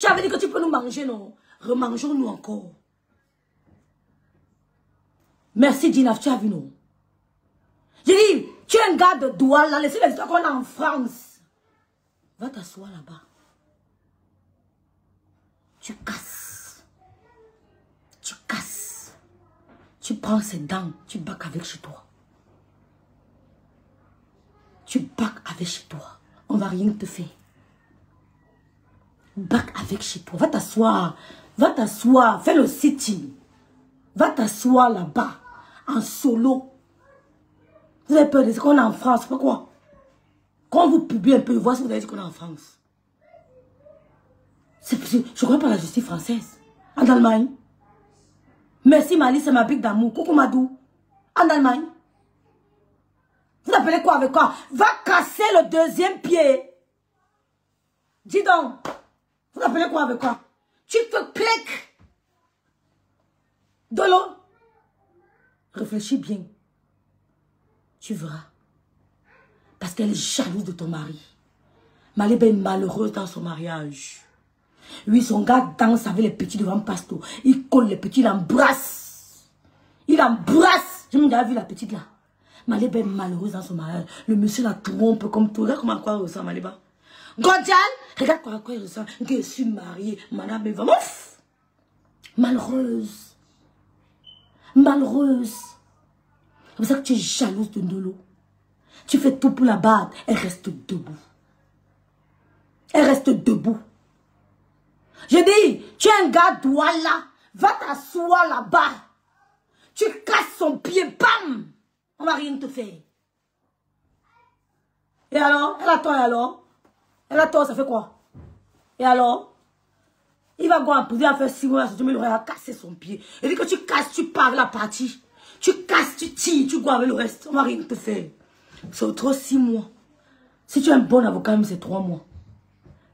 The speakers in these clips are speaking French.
avais dit que tu peux nous manger, non? Remangeons-nous encore. Merci, Dinaf, tu as vu, non? J'ai dit, tu es un gars de Douala, laissez les histoires qu'on a en France. Va t'asseoir là-bas. Tu casses. Tu casses. Tu prends ses dents, tu bacs avec chez toi. Tu bacs avec chez toi. On va rien te faire. Bac avec chez toi. Va t'asseoir. Va t'asseoir. Fais le sitting. Va t'asseoir là-bas. En solo. Vous avez peur de ce qu'on a en France. Pourquoi? Quand vous publiez un peu, voici ce que vous avez dit qu'on a en France. Je ne crois pas à la justice française. En Allemagne. Merci Mali, c'est ma pique d'amour. Coucou Madou. En Allemagne. Vous appelez quoi avec quoi? Va casser le deuxième pied. Dis donc. Vous appelez quoi avec quoi? Tu te cliques. De l'eau. Réfléchis bien. Tu verras. Parce qu'elle est jalouse de ton mari. Maleba est malheureuse dans son mariage. Oui, son gars danse avec les petits devant Pasto. Il colle les petits, il embrasse. Il embrasse. J'ai même déjà vu la petite là. Maleba est malheureuse dans son mariage. Le monsieur la trompe comme tout. Regarde comment à quoi il ressemble, Maleba. Godial, regarde à quoi il ressemble. Que je suis mariée. Madame est vraiment malheureuse. Malheureuse. C'est pour ça que tu es jalouse de Ndolo. Tu fais tout pour la battre. Elle reste debout. Elle reste debout. Je dis, tu es un gars Douala. Va t'asseoir là-bas. Tu casses son pied, bam. On va rien te faire. Et alors? Elle a tort, et alors? Elle a tort, ça fait quoi? Et alors? Il va voir un pouvoir faire 6 mois, il aurait cassé son pied. Il dit que tu casses, tu pars la partie. Tu casses, tu tires, tu goûtes avec le reste. On va rien te faire. C'est trop 6 mois. Si tu es un bon avocat, même c'est 3 mois.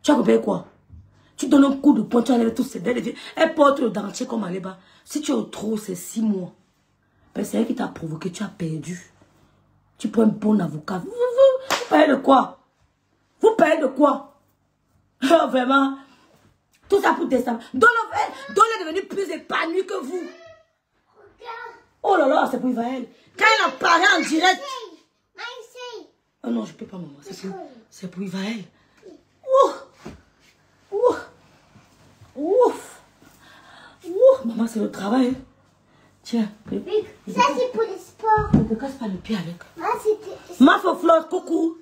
Tu as compris quoi? Tu donnes un coup de poing, tu enlèves tous ses dents. Elle porte le dentier comme Aleba. Si tu es au trop, c'est 6 mois. Ben, c'est elle qui t'a provoqué, tu as perdu. Tu prends un bon avocat. Vous payez de quoi? Vous payez de quoi? Oh, vraiment. Tout ça pour déstabiliser. Dolo est devenu plus épanoui que vous. Oh là là, c'est pour Ivaël. Quand il apparaît en direct. Oh non, je ne peux pas, maman. C'est pour Ivaël. Ouf. Ouf. Ouf. Ouf. Maman, c'est le travail. Tiens. Ça, c'est pour le sport. Ne te casse pas le pied avec. Ma Flore, coucou.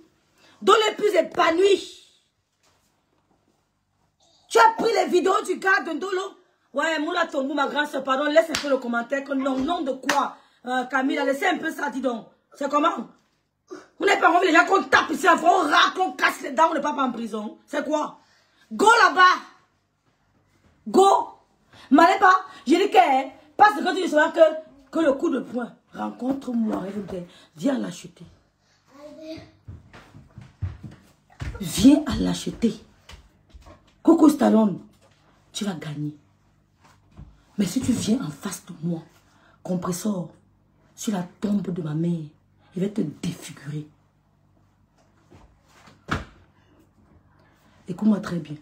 Dolo est plus épanoui. Tu as pris les vidéos du gars de Ndolo? Ouais, Moula Tongo, ma grande soeur, pardon, laisse un peu le commentaire. Que non de quoi? Camille, laissez un peu ça, dis donc. C'est comment? Vous n'avez pas envie les gens qu'on tape ici, on rate, qu'on casse les dents, on n'est pas en prison. C'est quoi? Go là-bas. Go. Maleba, je dis que, parce que tu sauras que le coup de poing, rencontre-moi, viens l'acheter. Viens à l'acheter. Coco Stallone, tu vas gagner. Mais si tu viens en face de moi, compresseur, sur la tombe de ma mère, il va te défigurer. Écoute-moi très bien.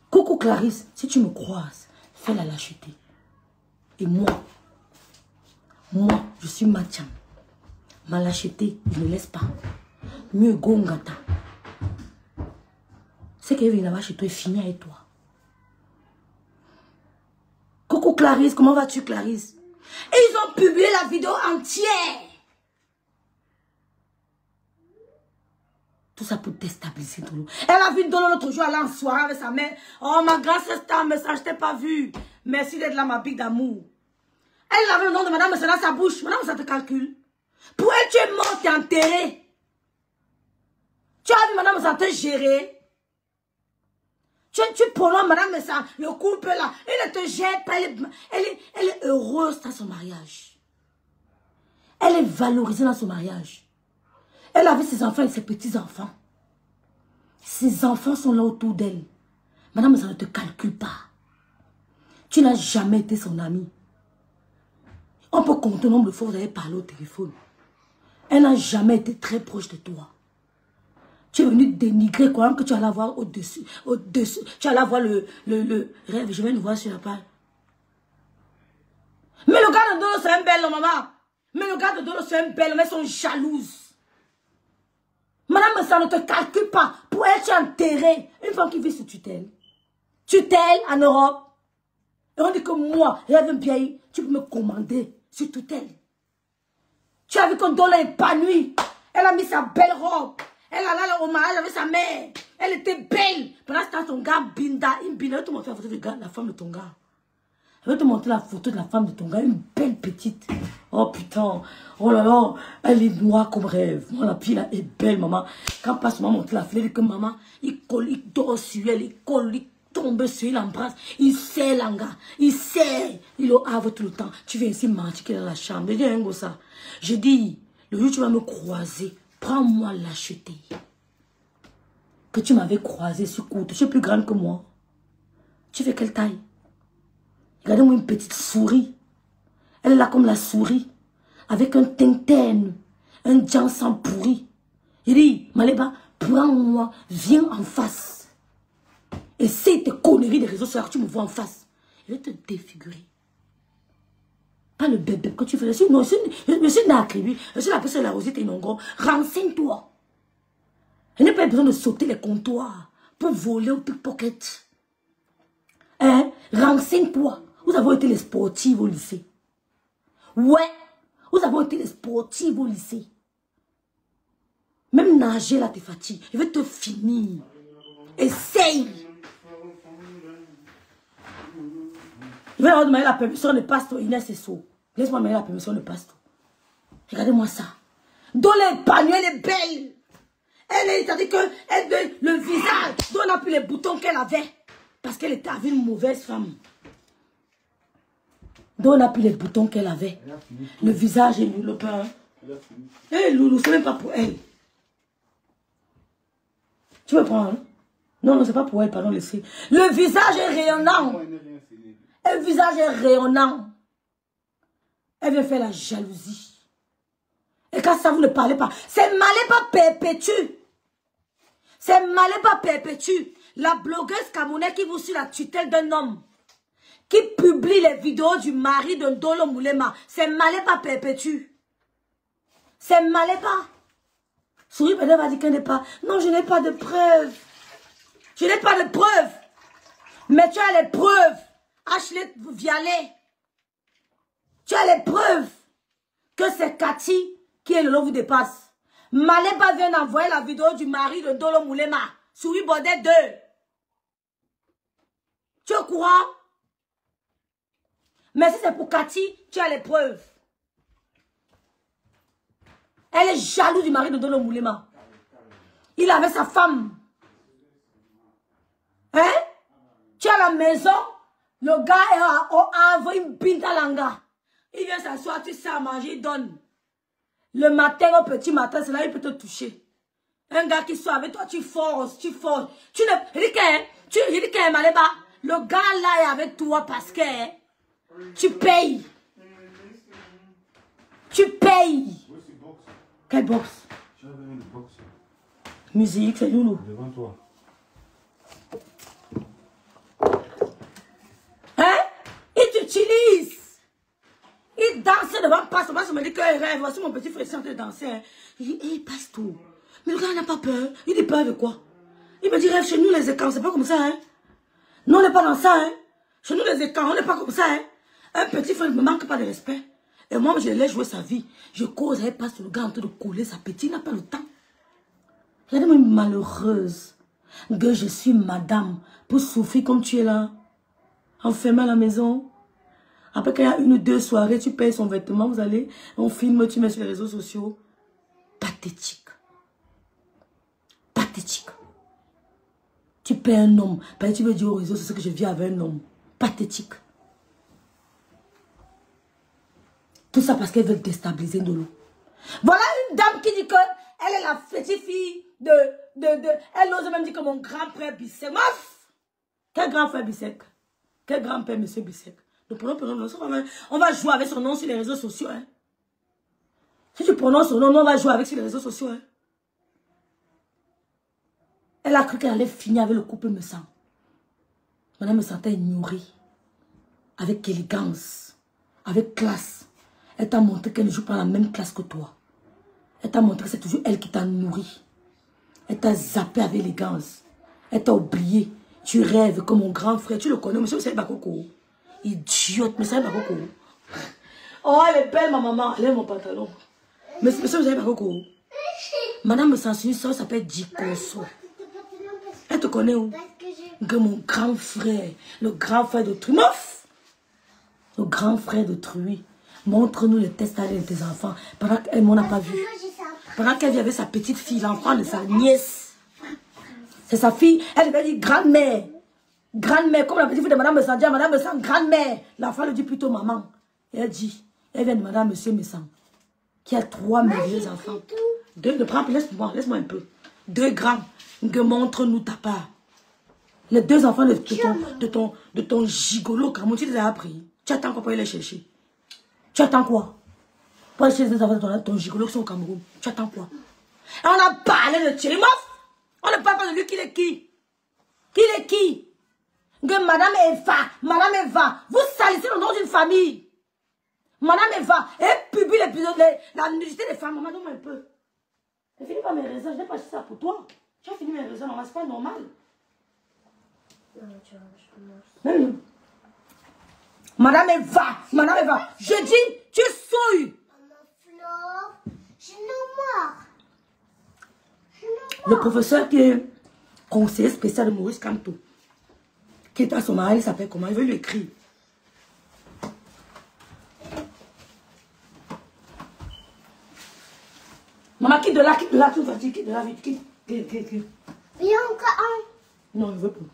Coco Clarisse, si tu me croises, fais-la l'acheter. Et moi, je suis Matiam. Ma l'acheter, je ne laisse pas. Mieux Gongata. C'est qu'elle vient là-bas chez toi et finit avec toi. Coucou Clarisse, comment vas-tu Clarisse? Et ils ont publié la vidéo entière. Tout ça pour déstabiliser Dolo. Elle a vu Dolo l'autre jour aller en soirée avec sa mère. Oh ma grâce, c'est un message, je t'ai pas vu. Merci d'être là ma pique d'amour. Elle avait le nom de madame, mais c'est dans sa bouche. Madame, ça te calcule. Pour elle, tu es morte, tu es enterrée. Tu as vu madame, ça te gérer. Tu prolonges madame, mais ça, le couple là, elle ne te jette pas, elle est heureuse dans son mariage. Elle est valorisée dans son mariage. Elle avait ses enfants et ses petits-enfants. Ses enfants sont là autour d'elle. Madame, ça ne te calcule pas. Tu n'as jamais été son amie. On peut compter le nombre de fois où vous avez parlé au téléphone. Elle n'a jamais été très proche de toi. Tu es venu dénigrer quoi que tu allais voir au-dessus. Tu allais voir le rêve. Je vais nous voir sur la page. Mais le gars de Dolo, c'est un bel homme, maman. Mais le gars de Dolo, c'est un bel homme. Elles sont jalouses. Madame, ça ne te calcule pas. Pour elle, tu es enterré. Une femme qui vit sous tutelle. Tutelle en Europe. Et on dit que moi, rêve bien, tu peux me commander sur tutelle. Tu as vu que Dolo est épanouie. Elle a mis sa belle robe. Elle allait au mariage avec sa mère. Elle était belle. Pendant ce temps, ton gars, Binda, elle va te montrer la photo de la femme de ton gars. Elle va te montrer la photo de la femme de ton gars. Une belle petite. Oh putain. Oh là là. Elle est noire comme rêve. Oh, la fille là est belle, maman. Quand passe maman montre la fille, elle dit que maman, il colle, il dort sur elle, il colle, il tombe sur elle, il embrasse. Il sait, l'anga. Il sait. Il le havre tout le temps. Tu viens ici mentir qu'il est dans la chambre. Je dis un gros ça. Je dis, le jour où tu vas me croiser, prends-moi l'acheter. Que tu m'avais croisé sur courte. Tu es plus grande que moi. Tu fais quelle taille? Regardez-moi une petite souris. Elle est là comme la souris. Avec un tintin. Un djan sans pourri. Il dit, Maléba, prends-moi, viens en face. Et c'est tes conneries des réseaux sociaux que tu me vois en face. Je vais te défigurer. Pas le bébé que tu fais. Non, je suis n'acribi. Je suis la personne de la Rosette et Nongo. Renseigne-toi. Je n'ai pas besoin de sauter les comptoirs pour voler au pickpocket. Hein? Renseigne-toi. Vous avez été les sportifs au lycée. Ouais. Vous avez été les sportifs au lycée. Même nager là, t'es fatigué. Je vais te finir. Essaye. Je vais leur demander la permission de pasteur Inès Esso. Laisse-moi demander la permission de pasteur. Regardez-moi ça. Dans les panneaux, elle est belle. Elle est, c'est-à-dire que le visage, dont on n'a plus les boutons qu'elle avait. Parce qu'elle était avec une mauvaise femme. Dont on n'a plus les boutons qu'elle avait. Le visage est loulou, le pain. Eh, loulou, c'est même pas pour elle. Tu veux prendre? Non, non, c'est pas pour elle, pardon, laissez. Le visage est rayonnant. Le visage est rayonnant. Elle vient faire la jalousie. Et quand ça, vous ne parlez pas. C'est Maléba Perpétue. C'est Maléba Perpétue. La blogueuse camerounaise qui vous suit la tutelle d'un homme. Qui publie les vidéos du mari de Dolo Moulema. C'est Maléba Perpétue. C'est Maléba. Souris peut-être va dire qu'elle n'est pas. Non, je n'ai pas de preuves. Je n'ai pas de preuves. Mais tu as les preuves. Ashley Vialet. Tu as les preuves que c'est Cathy qui est le lot vous dépasse. Maléba vient d'envoyer la vidéo du mari de Dolo Moulema. Souris Baudet 2. Tu es au courant? Mais si c'est pour Cathy, tu as les preuves. Elle est jalouse du mari de Dolo Moulema. Il avait sa femme. Hein? Tu as la maison. Le gars a envoyé une bintalanga. Il vient s'asseoir, tu sais à manger, il donne. Le matin au petit matin, c'est là il peut te toucher. Un gars qui soit avec toi, tu forces, tu forces. Tu ne... Il dit qu'elle Maléba, le gars là est avec toi parce que tu payes. Tu payes. Quelle boxe? Musique, c'est loulou. Devant toi. Hein? Il t'utilise. Il danse devant Pasteur. Pasteur me dit que rêve. Voici mon petit frère de danser. Hein. Il dit, hé, Pasteur. Mais le gars n'a pas peur. Il dit peur de quoi? Il me dit, rêve, chez nous les écrans, c'est pas comme ça. Hein? Nous, on n'est pas dans ça. Hein? Chez nous les écrans, on n'est pas comme ça. Hein? Un petit frère ne me manque pas de respect. Et moi, je l'ai joué sa vie. Je cause avec Pasteur, le gars en train de couler sa petite. Il n'a pas le temps. Regardez-moi une malheureuse. Que je suis madame pour souffrir comme tu es là. Enfermé à la maison. Après qu'il y a une ou deux soirées, tu payes son vêtement, vous allez, on filme, tu mets sur les réseaux sociaux. Pathétique. Pathétique. Tu payes un homme. Parce que tu veux dire aux réseaux sociaux que je vis avec un homme. Pathétique. Tout ça parce qu'elle veut déstabiliser Ndolo. Voilà une dame qui dit que elle est la petite fille elle ose même dire que mon grand-père Bissek. Mof! Quel grand-frère Bissek? Quel grand-père monsieur Bissek? Nous prenons, on va jouer avec son nom sur les réseaux sociaux. Hein. Si tu prononces son nom, on va jouer avec sur les réseaux sociaux. Hein. Elle a cru qu'elle allait finir avec le couple Messang. Madame me sentait ignorée. Avec élégance. Avec classe. Elle t'a montré qu'elle ne joue pas la même classe que toi. Elle t'a montré que c'est toujours elle qui t'a nourri. Elle t'a zappé avec élégance. Elle t'a oublié. Tu rêves comme mon grand frère. Tu le connais, monsieur Bakoko. Idiote, monsieur Bakoko. Oh, elle est belle, ma maman. Elle est mon pantalon. Monsieur Bakoko. Madame me sensibilise, une soeur s'appelle Dikoso. Elle te connaît où? Que mon grand frère, le grand frère de Truy. Le grand frère de Truy. Montre-nous les tests de tes enfants. Pendant qu'elle m'en a pas vu. Pendant qu'elle vit avec sa petite fille, l'enfant de sa nièce. C'est sa fille. Elle devait dire grand-mère. Grand-mère. Comme la petite fille de Madame Messan dit, Madame Messan, grand-mère. L'enfant le dit plutôt maman. Et elle dit, elle vient de Madame Monsieur Messan. Qui a 3 merveilleux enfants. 2, laisse-moi un peu. 2 grands. Montre-nous ta part. Les 2 enfants de ton gigolo, comment tu les as appris? Tu attends quoi pour aller les chercher? Tu attends quoi? Pour aller chercher les enfants de ton gigolo qui sont au Cameroun. Tu attends quoi? Et on a parlé de Thierry Moff. On ne parle pas de lui, qu'il est qui? Qu'il est qui? Que Madame Eva, vous salissez le nom d'une famille. Madame Eva, elle publie l'épisode, la nudité des femmes. Maman, donne-moi un peu. Elle finit pas mes raisins, je n'ai pas acheté ça pour toi. Tu as fini mes raisins, non, c'est pas normal. Non, Madame Eva, je dis, tu souilles. Maman Flore, je n'en marre. Le professeur qui est conseiller spécial de Maurice Kamto, qui est à son mari, il s'appelle comment? Il veut lui écrire. Maman, quitte de là, tout va dire, quitte de là, vite, quitte. Il y a encore un. Non, il ne veut plus.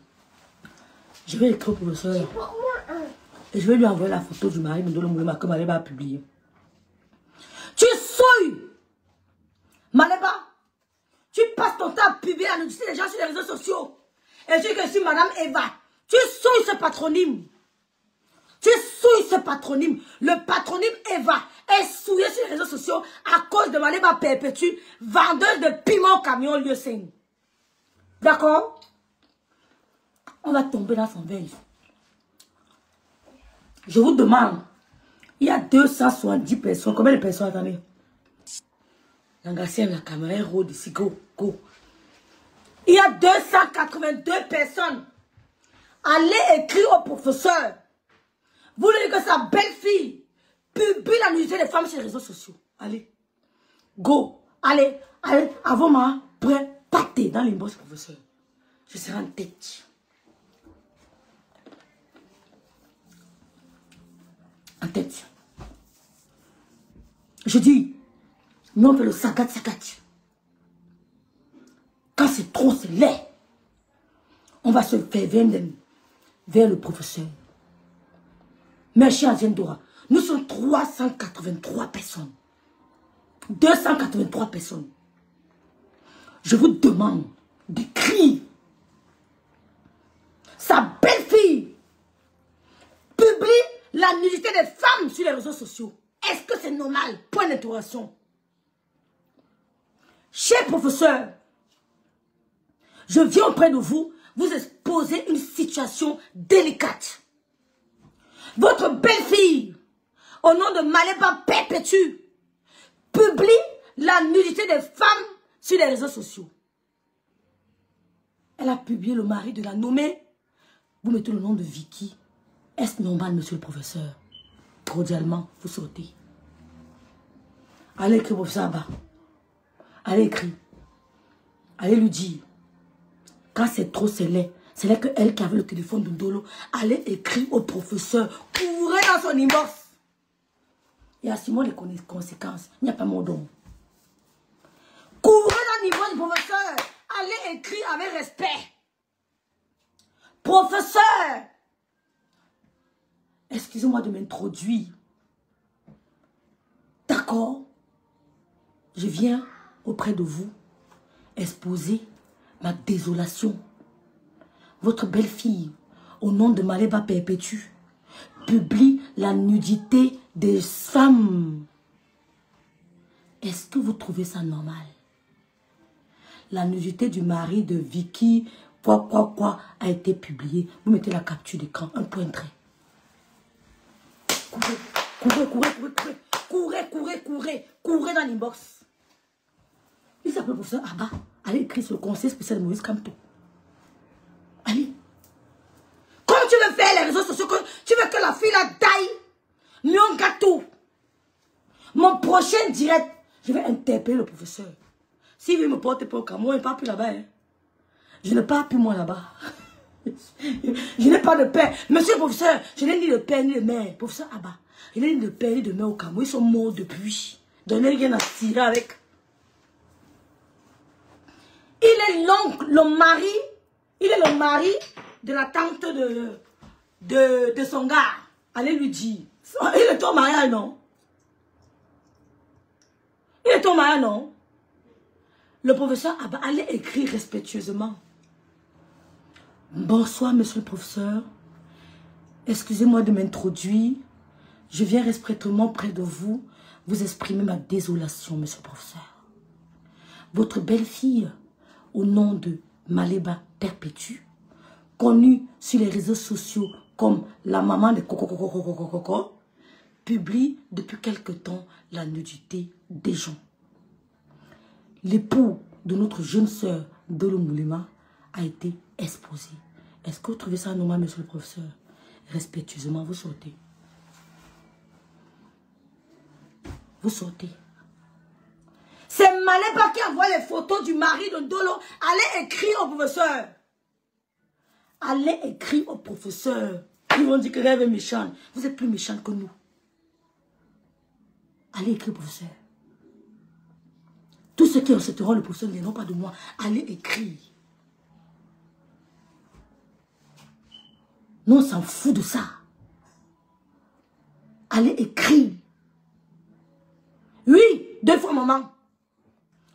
Je vais écrire au professeur. Pour moi, un. Et je vais lui envoyer la photo du mari de Moulema que Maleba a publié. Tu souilles! Maleba, tu passes ton temps à publier la nudité des gens sur les réseaux sociaux. Et tu dis que je suis Madame Eva. Tu souilles ce patronyme. Tu souilles ce patronyme. Le patronyme Eva est souillé sur les réseaux sociaux à cause de Maleba Perpétue, vendeuse de piment au camion lieu 5. D'accord? On va tomber dans son veille. Je vous demande, il y a 270 personnes. Combien de personnes, attendez? L'angassien, la caméra est rôde ici. Go. Il y a 282 personnes. Allez écrire au professeur. Vous voulez que sa belle-fille publie la nudité des femmes sur les réseaux sociaux. Allez. Go. Allez. Avant moi, prêt, pâté dans l'inbox professeur. Je serai en tête. En tête. Je dis, nous on fait le sagat. Quand c'est trop, c'est laid. On va se faire vers le professeur. Mais chez Aziendora, nous sommes 383 personnes. 283 personnes. Je vous demande d'écrire. Sa belle-fille publie la nudité des femmes sur les réseaux sociaux. Est-ce que c'est normal? Point d'interrogation. Cher professeur, je viens auprès de vous, vous exposer une situation délicate. Votre belle-fille, au nom de Maleba Perpétue, publie la nudité des femmes sur les réseaux sociaux. Elle a publié le mari de la nommée. Vous mettez le nom de Vicky. Est-ce normal, monsieur le professeur? Cordialement, vous sortez. Allez écrire au professeur là-bas. Allez écrire. Allez lui dire. Quand c'est trop, c'est laid. C'est là que elle qui avait le téléphone de Dolo. Allez écrire au professeur. Courez dans son inbox. Et assumons les conséquences. Il n'y a pas mon don. Courez dans l'inbox du professeur. Allez écrire avec respect. Professeur. Excusez-moi de m'introduire. D'accord? Je viens auprès de vous exposer ma désolation. Votre belle-fille, au nom de Maleba Perpétue, publie la nudité des femmes. Est-ce que vous trouvez ça normal? la nudité du mari de Vicky, quoi, a été publiée. Vous mettez la capture d'écran, un point trait. Courez dans l'inbox. Il s'appelle le professeur Abba. Allez écrire sur le conseil spécial de Maurice Kamto. Allez. Comme tu veux faire les réseaux sociaux, tu veux que la fille la taille, mion gâteau. Mon prochain direct, je vais interpeller le professeur. S'il veut me porter pour le Cameroun, il ne part plus là-bas. Hein. Je ne pars plus moi là-bas. Je n'ai pas de père. Monsieur le professeur, je n'ai ni de père ni de mère. Professeur Abba, je n'ai ni de père ni de mère au Cameroun. Ils sont morts depuis. Donnez rien à tirer avec. Il est l'oncle, le mari. Il est le mari de la tante de son gars. Allez lui dire. Il est ton mariage, non? Il est ton mariage, non? Le professeur Abba, allez écrire respectueusement. Bonsoir, monsieur le professeur. Excusez-moi de m'introduire. Je viens respectueusement près de vous exprimer ma désolation, monsieur le professeur. Votre belle-fille, au nom de Maléba Perpétue, connue sur les réseaux sociaux comme la maman de Coco, publie depuis quelque temps la nudité des gens. L'époux de notre jeune sœur Dolo Moulema a été exposé. Est-ce que vous trouvez ça normal, monsieur le professeur? Respectueusement, vous sortez. Vous sortez. C'est Maléba qui envoie les photos du mari de Dolo. Allez écrire au professeur. Allez écrire au professeur. Ils vont dire que Rêve est méchant. Vous êtes plus méchant que nous. Allez écrire au professeur. Tous ceux qui accepteront le professeur ne non pas de moi. Allez écrire. Nous, on s'en fout de ça. Allez écrire. Oui, 2 fois maman.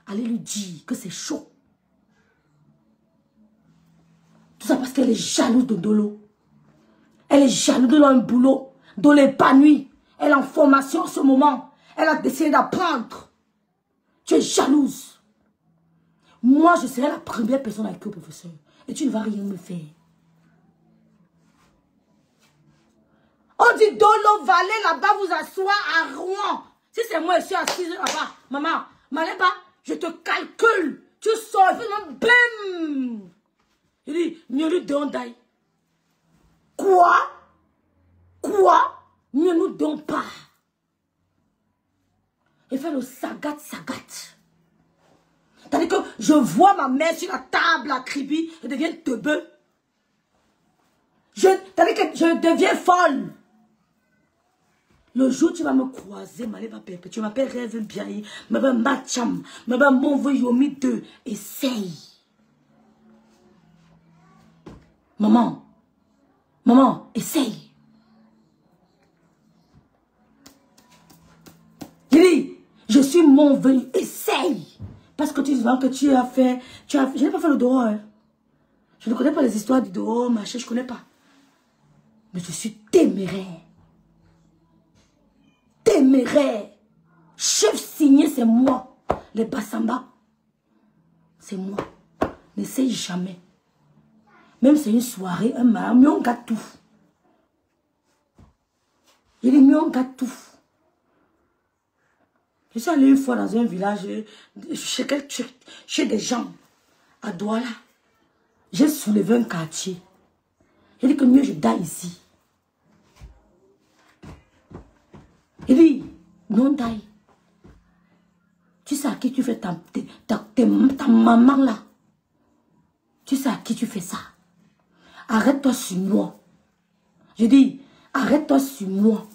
Allez lui dire que c'est chaud. Tout ça parce qu'elle est jalouse de Dolo. Elle est jalouse de un boulot. Dolo est épanoui. Elle est en formation en ce moment. Elle a décidé d'apprendre. Tu es jalouse. Moi, je serai la première personne avec le professeur. Et tu ne vas rien me faire. On dit Dolo va aller là-bas vous asseoir à Rouen. Si c'est moi, je suis assise là-bas. Maman, Maléba, je te calcule. Tu sors, il fait bim. Il dit, mieux nous donne d'ail. Quoi? Mieux nous donne pas. Il fait le sagat. C'est-à-dire que je vois ma mère sur la table à Kribi, elle devient teubeux. C'est-à-dire que je deviens folle. Le jour où tu vas me croiser, Maléba Perpétue, tu m'appelles Rêve Biaï, m'appelle Macham, m'appelle Monvo Yomi 2, essaye. Maman, essaye. Je dis, je suis Monvo, essaye. Parce que tu vois que tu as fait, je n'ai pas fait le dehors. Hein. Je ne connais pas les histoires du dehors, machin, je ne connais pas. Mais je suis téméraire. Chef signé, c'est moi. Les Bassamba, c'est moi. N'essaye jamais. Même c'est une soirée, un mariage, mais on gâte tout. Il dit, mais on gâte tout. Je suis allée une fois dans un village, chez des gens, à Douala. J'ai soulevé un quartier. J'ai dit que mieux je daille ici. Il dit, non daille. Tu sais à qui tu fais ta maman là. Tu sais à qui tu fais ça. Arrête-toi sur moi. Je dis, arrête-toi sur moi.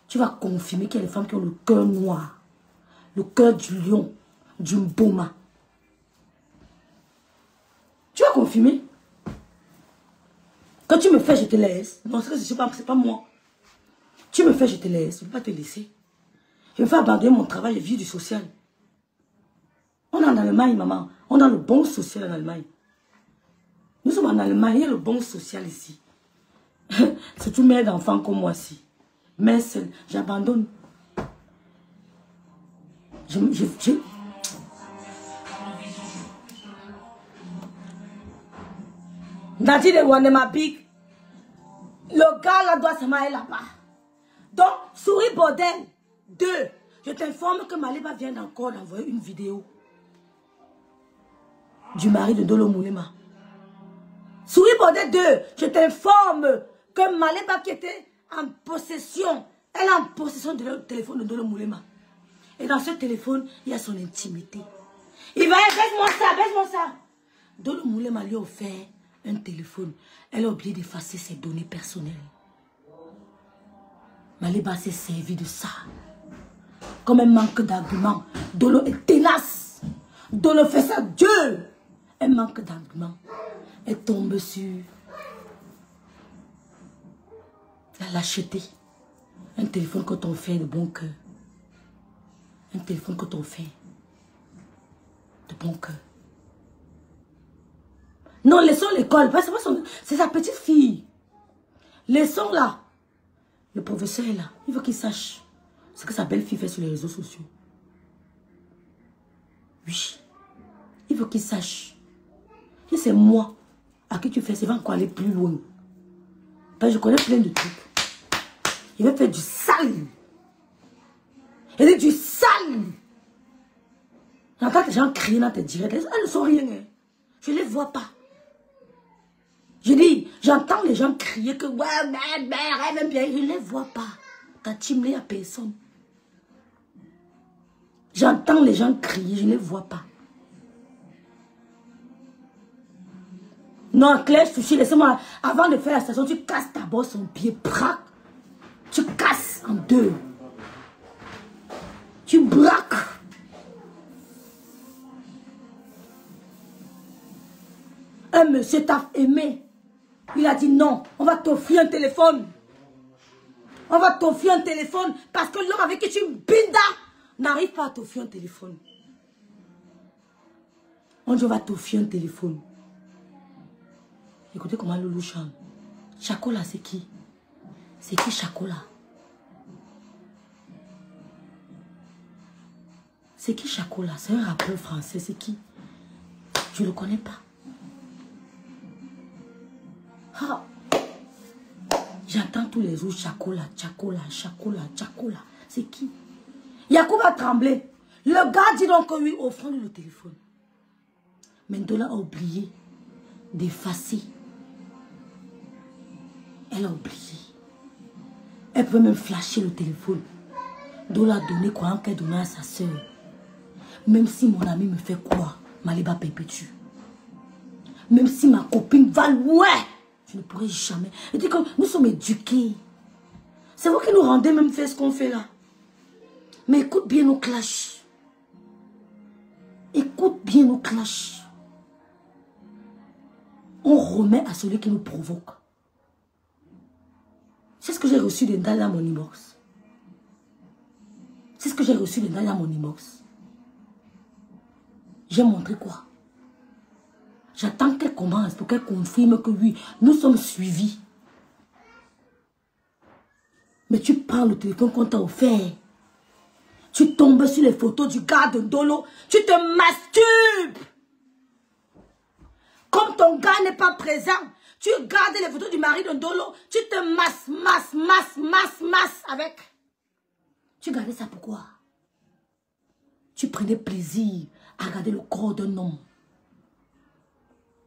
Tu vas confirmer qu'il y a des femmes qui ont le cœur noir. Le cœur du lion, du mboma. Tu vas confirmer. Quand tu me fais, je te laisse. Non, c'est pas moi. Tu me fais, je te laisse. Je ne peux pas te laisser. Je me fais abandonner mon travail et vivre du social. On est en Allemagne, maman. On a le bon social en Allemagne. Nous sommes en Allemagne, il y a le bon social ici. C'est tout mère d'enfants comme moi aussi. Mais j'abandonne. Nadi de Wandema Big. Le gars là doit se marier là-bas. Donc, souris bordel. 2. Je t'informe que Maliba vient encore d'envoyer une vidéo du mari de Ndolo Moulema. Souris bordel 2. Je t'informe que Maliba qui était en possession, elle est en possession de le téléphone de Ndolo Moulema. Et dans ce téléphone, il y a son intimité. Il va dire, baisse-moi ça. Ndolo Moulema lui a offert un téléphone. Elle a oublié d'effacer ses données personnelles. Maliba s'est servi de ça. Comme un manque d'arguments. Dolo est tenace. Dolo fait ça Dieu. Un manque d'arguments. Elle tombe sur la lâcheté. Un téléphone quand on fait de bon cœur. Un téléphone quand on fait de bon cœur. Non, laissons l'école. C'est sa petite fille. Laissons là. Le professeur est là. Il veut qu'il sache ce que sa belle-fille fait sur les réseaux sociaux. Oui. Il veut qu'il sache. Et c'est moi à qui tu fais. Ça va encore aller plus loin. Parce que je connais plein de trucs. Il veut faire du sale. Il dit du sale. J'entends des gens crier dans tes directs. Elles ne sont rien. Hein. Je ne les vois pas. Je dis, j'entends les gens crier que ouais, elle aime bien. Je ne les vois pas. Ta team, il n'y a personne. J'entends les gens crier, je ne les vois pas. Non, Claire, Souchi, laissez-moi. Avant de faire la station, tu casses d'abord son pied. Prac. Tu casses en 2. Tu braques. Un monsieur t'a aimé. Il a dit non, on va t'offrir un téléphone. On va t'offrir un téléphone parce que l'homme avec qui tu binda n'arrive pas à t'offrir un téléphone. On dit on va t'offrir un téléphone. Écoutez comment Loulou chante. Chakola, c'est qui? C'est qui Chakola? C'est qui Chakola? C'est un rappeur français, c'est qui? Je ne le connais pas. Ah. J'entends tous les jours Chakola, Chakola, Chakola, Chakola. C'est qui? Yacoub a tremblé. Le gars dit donc que oui, offrons-lui le téléphone. Mais Ndola a oublié d'effacer. Elle a oublié. Elle peut même flasher le téléphone. Ndola a donné croyant qu'elle donnait à sa soeur. Même si mon ami me fait croire, Maliba perpétue. Même si ma copine va loin. Je ne pourrai jamais. Elle dit que nous sommes éduqués. C'est vous qui nous rendez même faire ce qu'on fait là. Mais écoute bien nos clashs. Écoute bien nos clashs. On remet à celui qui nous provoque. C'est ce que j'ai reçu de Ndala mon inbox. C'est ce que j'ai reçu de Ndala mon inbox. J'ai montré quoi? J'attends qu'elle commence pour qu'elle confirme que oui, nous sommes suivis. Mais tu prends le téléphone qu'on t'a offert. Tu tombes sur les photos du gars de Ndolo. Tu te masturbes. Comme ton gars n'est pas présent, tu gardes les photos du mari de Ndolo. Tu te masses avec. Tu gardais ça pourquoi? Tu prenais plaisir à regarder le corps d'un homme.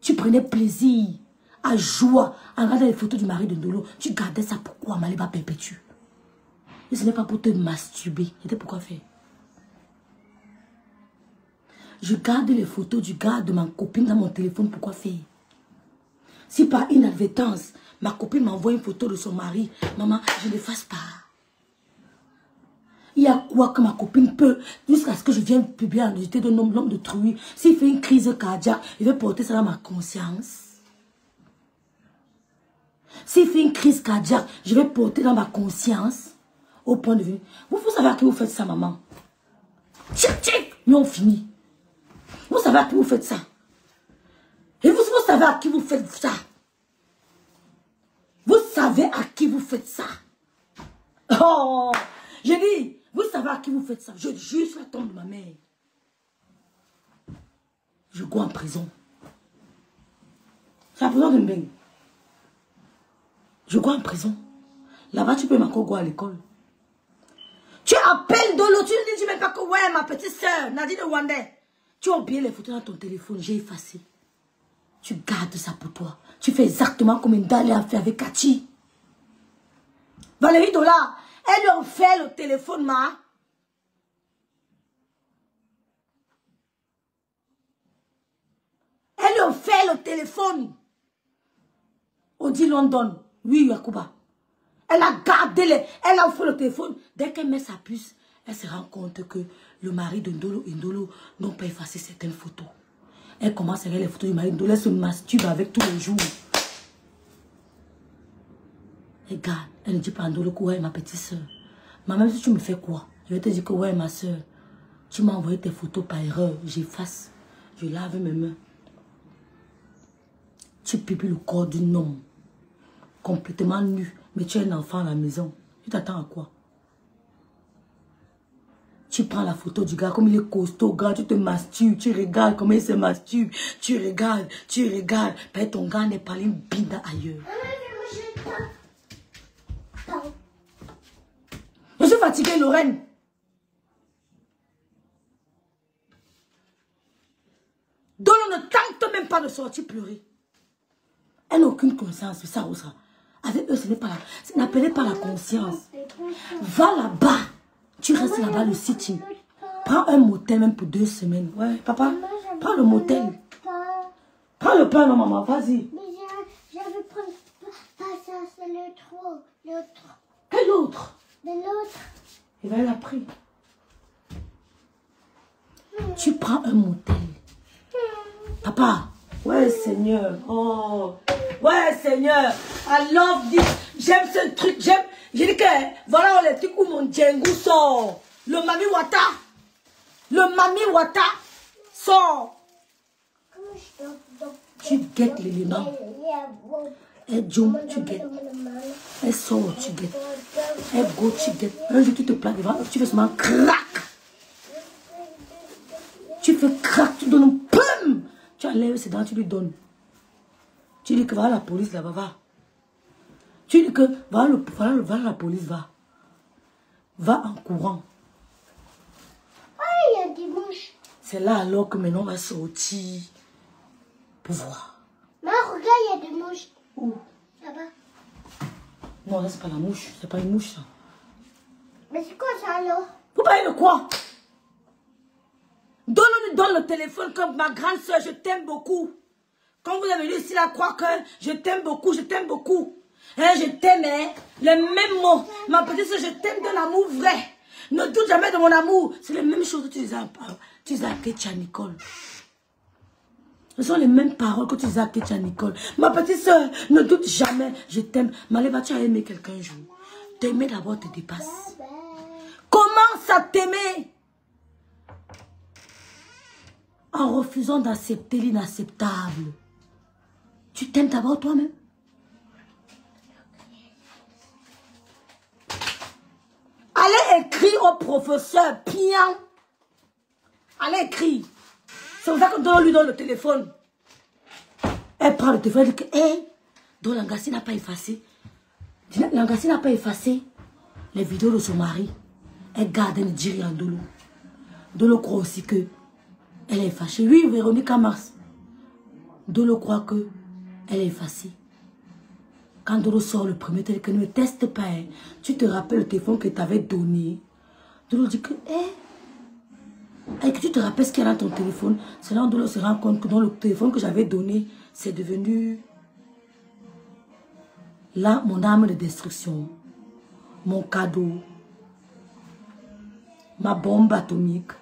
Tu prenais plaisir à jouer, à regarder les photos du mari de Ndolo. Tu gardais ça pourquoi? Maliba perpétue. Et ce n'est pas pour te masturber. C'était pourquoi faire? Je garde les photos du gars de ma copine dans mon téléphone. Pourquoi faire? Si par inadvertance, ma copine m'envoie une photo de son mari, maman, je ne l'efface pas. Il y a quoi que ma copine peut, jusqu'à ce que je vienne publier la nudité d'un homme de truie. S'il fait une crise cardiaque, il veut porter ça dans ma conscience. S'il fait une crise cardiaque, je vais porter dans ma conscience. Au point de vue. Vous savez à qui vous faites ça, maman? Tchic, tchic, nous on finit. Vous savez à qui vous faites ça? Et vous savez à qui vous faites ça? Vous savez à qui vous faites ça? Oh! J'ai dit, vous savez à qui vous faites ça? Je jure sur la tombe de ma mère. Je go en prison. C'est la prison de Mbeng. Je crois en prison. Là-bas, tu peux m'encore à l'école. Tu appelles Dolo, tu ne dis même pas que ouais, ma petite soeur, Nadine Wandé. Tu as oublié les photos dans ton téléphone, j'ai effacé. Tu gardes ça pour toi. Tu fais exactement comme Ndale a fait avec Kati. Valérie Dola, elle lui a fait le téléphone, ma. Elle lui a fait le téléphone. On dit London. Oui, Yakuba. Elle a gardé elle a fait le téléphone. Dès qu'elle met sa puce, elle se rend compte que le mari de Ndolo n'ont pas effacé certaines photos. Elle commence à regarder les photos du mari de Ndolo. Elle se masturbe avec tous les jours. Regarde, elle ne dit pas à Ndolo que ouais, ma petite soeur. Mais même si tu me fais quoi, je vais te dire que ouais, ma soeur, tu m'as envoyé tes photos par erreur. J'efface. Je lave mes mains. Tu pipes le corps d'un homme. Complètement nu. Mais tu es un enfant à la maison. Tu t'attends à quoi? Tu prends la photo du gars comme il est costaud, gars, tu te masturbes, tu regardes comment il se masturbe, tu regardes. Peut-être ton gars n'est pas une binda ailleurs. Je suis fatiguée, Lorraine. Donc on ne tente même pas de sortir pleurer. Elle n'a aucune conscience, ça osera. Avec eux, ce n'est pas n'appelez pas la conscience. Va là-bas. Tu restes là-bas le sitting. Prends un motel même pour 2 semaines. Ouais, papa, prends le motel. Prends le pain, non, maman, vas-y. Mais j'avais pris pas ça, c'est l'autre. Quel autre? De l'autre. Il va la pris. Tu prends un motel. Papa. Ouais, Seigneur. Oh. Ouais, Seigneur. I love this. J'aime ce truc. J'aime. J'ai dit que voilà les trucs où mon Djengou sort. Le Mami Wata. Le Mami Wata sort. Tu guettes l'élément. Elle jump, tu guettes. Elle sort, tu guettes. Elle go, tu guettes. Un jour, tu te plaques devant. Tu fais seulement crac. Tu fais crac, tu donnes un pum. Tu enlèves ses dents, tu lui donnes. Tu dis que voilà la police là-bas, va. Tu dis que voilà la police, va. Va en courant. Ah, il y a des mouches. C'est là alors que maintenant on va sortir pour voir. Mais regarde, il y a des mouches. Où? Là-bas. Non, là c'est pas la mouche. C'est pas une mouche ça. Mais c'est quoi ça alors? Vous parlez de quoi? Donne le téléphone comme ma grande soeur, je t'aime beaucoup. Quand vous avez venu ici là, croire que je t'aime beaucoup, je t'aime beaucoup. Hein, je t'aime, hein, les mêmes mots. Ma petite soeur, je t'aime d'un amour vrai. Ne doute jamais de mon amour. C'est les mêmes choses que tu disais à Ketia Nicole. Ce sont les mêmes paroles que tu disais à Ketia Nicole. Ma petite soeur, ne doute jamais, je t'aime. Maléva, tu as aimé quelqu'un un jour. T'aimer d'abord te dépasse. Commence à t'aimer. En refusant d'accepter l'inacceptable. Tu t'aimes d'abord toi-même. Allez écrire au professeur Pian. Allez écrire. C'est pour ça que Dolo lui donne le téléphone. Elle prend le téléphone et dit que, hé, Dolo Langassi n'a pas effacé. Langassi n'a pas effacé les vidéos de son mari. Elle garde, elle ne dit rien à Dolo. Dolo croit aussi que elle est fâchée. Oui, Véronique Mars. Dolo croit que elle est effacée. Quand Dolo sort le premier téléphone, ne teste pas. Hein. Tu te rappelles le téléphone que tu avais donné. Dolo dit que, et que tu te rappelles ce qu'il y a dans ton téléphone. C'est là où Dolo se rend compte que dans le téléphone que j'avais donné, c'est devenu là mon arme de destruction. Mon cadeau. Ma bombe atomique.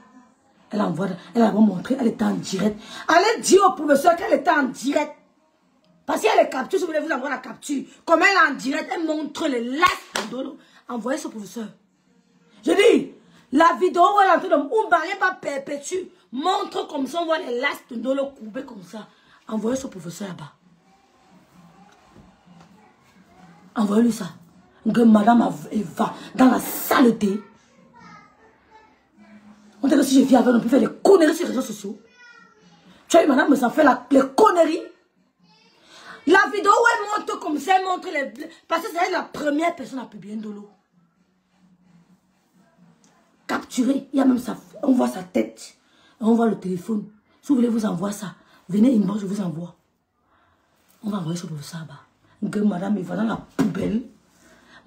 Elle a montré, elle était en direct. Allez dire au professeur qu'elle était en direct. Parce qu'il y a les captures, si vous voulez vous envoyer la capture. Comme elle est en direct, elle montre les lastres de Dolo. Envoyez ce professeur. Je dis, la vidéo où elle est en train de m'oublier pas perpétue, montre comme ça, on voit les lastres de Dolo courbés comme ça. Envoyez ce professeur là-bas. Envoyez-lui ça. Que madame va dans la saleté. On dirait que si je viens avec, on peut faire des conneries sur les réseaux sociaux. Tu as eu madame me s'en fait les conneries. La vidéo où elle montre comme ça, elle montre les... Parce que c'est la première personne à publier Ndolo. Capturé, il y a même ça. On voit sa tête. On voit le téléphone. Si vous voulez vous envoyer ça, venez inbox, je vous envoie. On va envoyer ça pour ça bas. Que madame, il va dans la poubelle.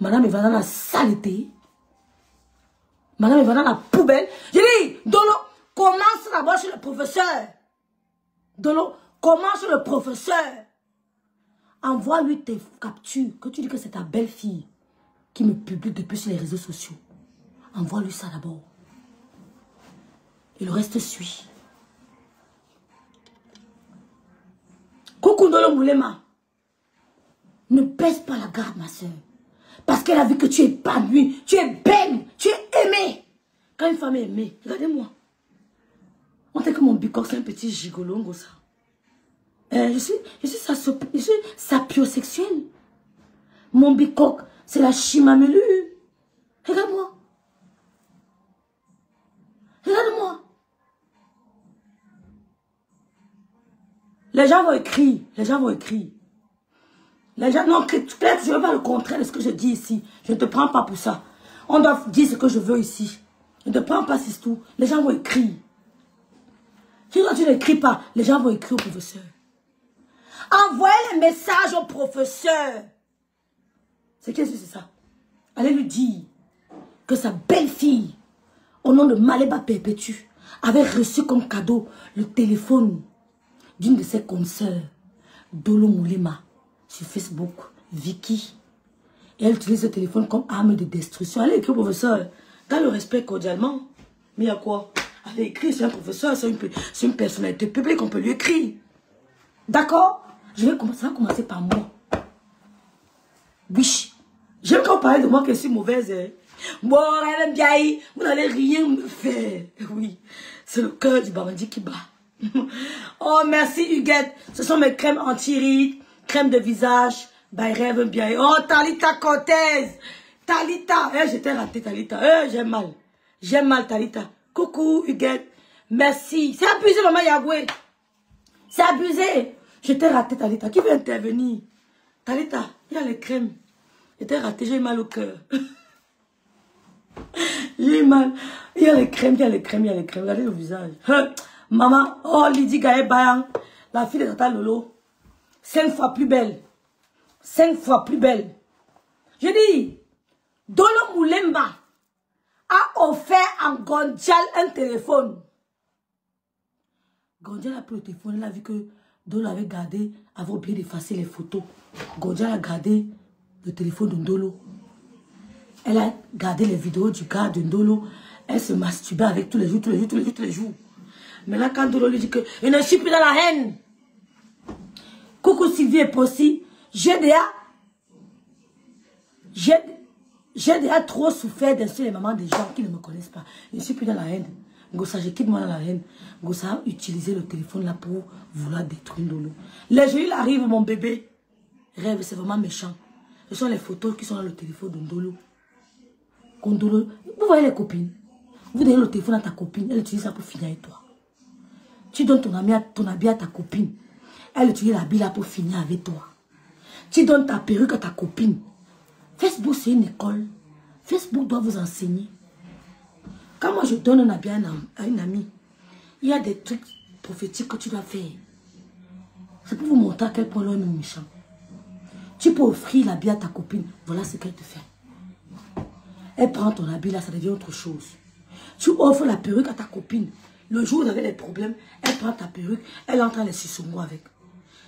Madame, il va dans la saleté. Madame, il va dans la poubelle. Je dis, Dolo, commence d'abord chez le professeur. Dolo, commence chez le professeur. Envoie-lui tes captures. Que tu dis que c'est ta belle-fille qui me publie depuis sur les réseaux sociaux. Envoie-lui ça d'abord. Et le reste suit. Coucou Ndolo Moulema. Ne baisse pas la garde, ma soeur. Parce qu'elle a vu que tu es épanouie, tu es belle, tu es aimée. Quand une femme est aimée, regardez-moi. On dirait que mon bicoque, c'est un petit gigolongo, ça. Je suis sapiosexuelle. Mon bicoque, c'est la chimamelu. Regarde-moi. Regarde-moi. Les gens vont écrire. Les gens vont écrire. Les gens, non, peut-être je ne veux pas le contraire de ce que je dis ici. Je ne te prends pas pour ça. On doit dire ce que je veux ici. Je ne te prends pas, c'est tout. Les gens vont écrire. Si tu n'écris pas, les gens vont écrire au professeur. Envoyez les messages au professeur. C'est qu'est-ce que c'est ça? Allez lui dire que sa belle-fille, au nom de Maléba Perpétue, avait reçu comme cadeau le téléphone d'une de ses consoeurs, Ndolo Moulema, sur Facebook, Vicky. Et elle utilise ce téléphone comme arme de destruction. Elle écrit au professeur, dans le respect cordialement. Mais il y a quoi? Elle écrit, c'est un professeur, c'est une personnalité publique, on peut lui écrire. D'accord? Ça va commencer par moi. Biche. J'aime quand on parle de moi que je suis mauvaise. Hein. Bon, elle bien, vous n'allez rien me faire. Oui, c'est le cœur du bandit qui bat. Oh, merci Huguette. Ce sont mes crèmes anti-rides, crème de visage. By Rêve bien. Oh, Talita Cortez. Talita. Eh, j'étais ratée, Talita. Eh, j'ai mal. J'ai mal, Talita. Coucou, Huguette. Merci. C'est abusé, maman Yaboué. C'est abusé. J'étais ratée, Talita. Qui veut intervenir? Talita, il y a les crèmes. J'étais ratée, j'ai mal au cœur. J'ai mal. Il y a les crèmes, il y a les crèmes, il y a les crèmes. Regardez le visage. Maman, oh, Lydie Gaë Bayang, la fille de Tata Lolo. 5 fois plus belle. 5 fois plus belle. Je dis, Ndolo Moulema a offert à Gondjal un téléphone. Gondjal a pris le téléphone, elle a vu que Ndolo avait gardé, avait oublié d'effacer les photos. Gondjal a gardé le téléphone de Ndolo. Elle a gardé les vidéos du gars de Ndolo. Elle se masturbait avec tous les jours. Maintenant, quand Ndolo lui dit que je ne suis plus dans la haine. Coucou Sylvie et Possi. J'ai déjà trop souffert d'insulter les mamans des gens qui ne me connaissent pas. Je ne suis plus dans la haine. Gossa, je quitte moi dans la haine. Gossa a utilisé le téléphone là pour vouloir détruire Ndolo. Les jours, il arrive, mon bébé. Rêve, c'est vraiment méchant. Ce sont les photos qui sont dans le téléphone de Ndolo. Ndolo, vous voyez les copines. Vous donnez le téléphone à ta copine, elle utilise ça pour finir avec toi. Tu donnes ton habit à ta copine, elle utilise l'habit là pour finir avec toi. Tu donnes ta perruque à ta copine. Facebook, c'est une école. Facebook doit vous enseigner. Quand moi je donne un habit à une amie, il y a des trucs prophétiques que tu dois faire. C'est pour vous montrer à quel point l'homme est méchant. Tu peux offrir l'habit à ta copine. Voilà ce qu'elle te fait. Elle prend ton habit là, ça devient autre chose. Tu offres la perruque à ta copine. Le jour où vous avez des problèmes, elle prend ta perruque, elle entre dans les sissongo avec.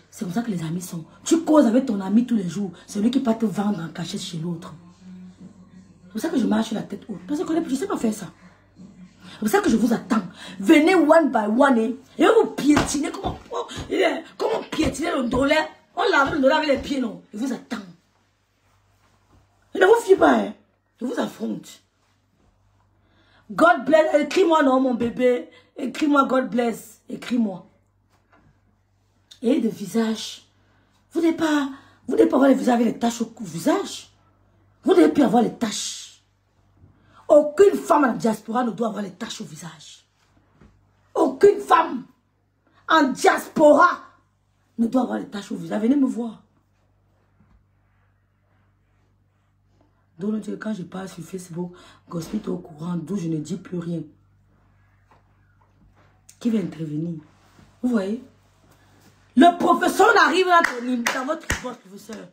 C'est comme ça que les amis sont. Tu causes avec ton ami tous les jours. C'est lui qui va te vendre en cachette chez l'autre. C'est pour ça que je marche la tête haute. Parce que je ne sais pas faire ça. C'est pour ça que je vous attends. Venez one by one et vous piétinez comment piétiner le dollar. On lave le dollar avec les pieds, non. Je vous attends. Je ne vous fie pas, hein. Je vous affronte. God bless. Écris-moi, non, mon bébé. Écris-moi, God bless. Écris-moi. Et de visage. Vous n'avez pas avoir les visages avec les taches au visage. Vous n'avez plus avoir les taches. Aucune femme en diaspora ne doit avoir les taches au visage. Aucune femme en diaspora ne doit avoir les taches au visage. Venez me voir. Donc, quand je parle sur Facebook, Gospel est au courant, d'où je ne dis plus rien. Qui va intervenir? Vous voyez? Le professeur arrive dans votre boîte, professeur.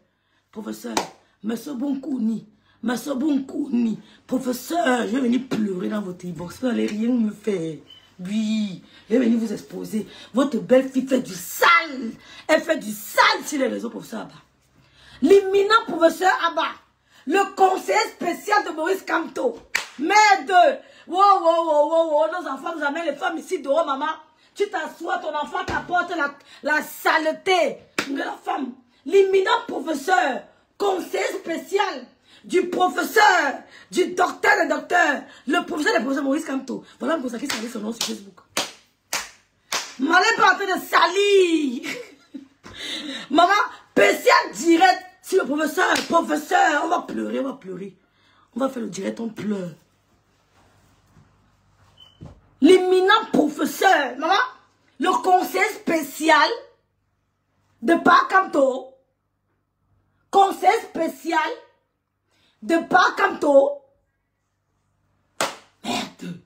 Professeur, monsieur Bonkouni. Monsieur Bonkouni. Professeur, je vais venir pleurer dans votre inbox. Vous n'allez rien me faire. Oui, je vais venir vous exposer. Votre belle-fille fait du sale. Elle fait du sale sur les réseaux, professeur Abba. L'imminent professeur Abba. Le conseiller spécial de Maurice Kamto. Merde. Wow. Nos enfants nous amènent les femmes ici dehors, maman. Tu t'assois, ton enfant t'apporte la saleté de la femme. L'imminent professeur, conseiller spécial du professeur, du docteur, le professeur Maurice Kamto. Voilà un professeur qui salit son nom sur Facebook. M'allez pas en train de salir. Maman, spécial direct sur le professeur, on va pleurer. On va faire le direct, on pleure. L'imminent professeur, maman, le conseiller spécial de Pakamto, conseiller spécial de Pakamto. Merde,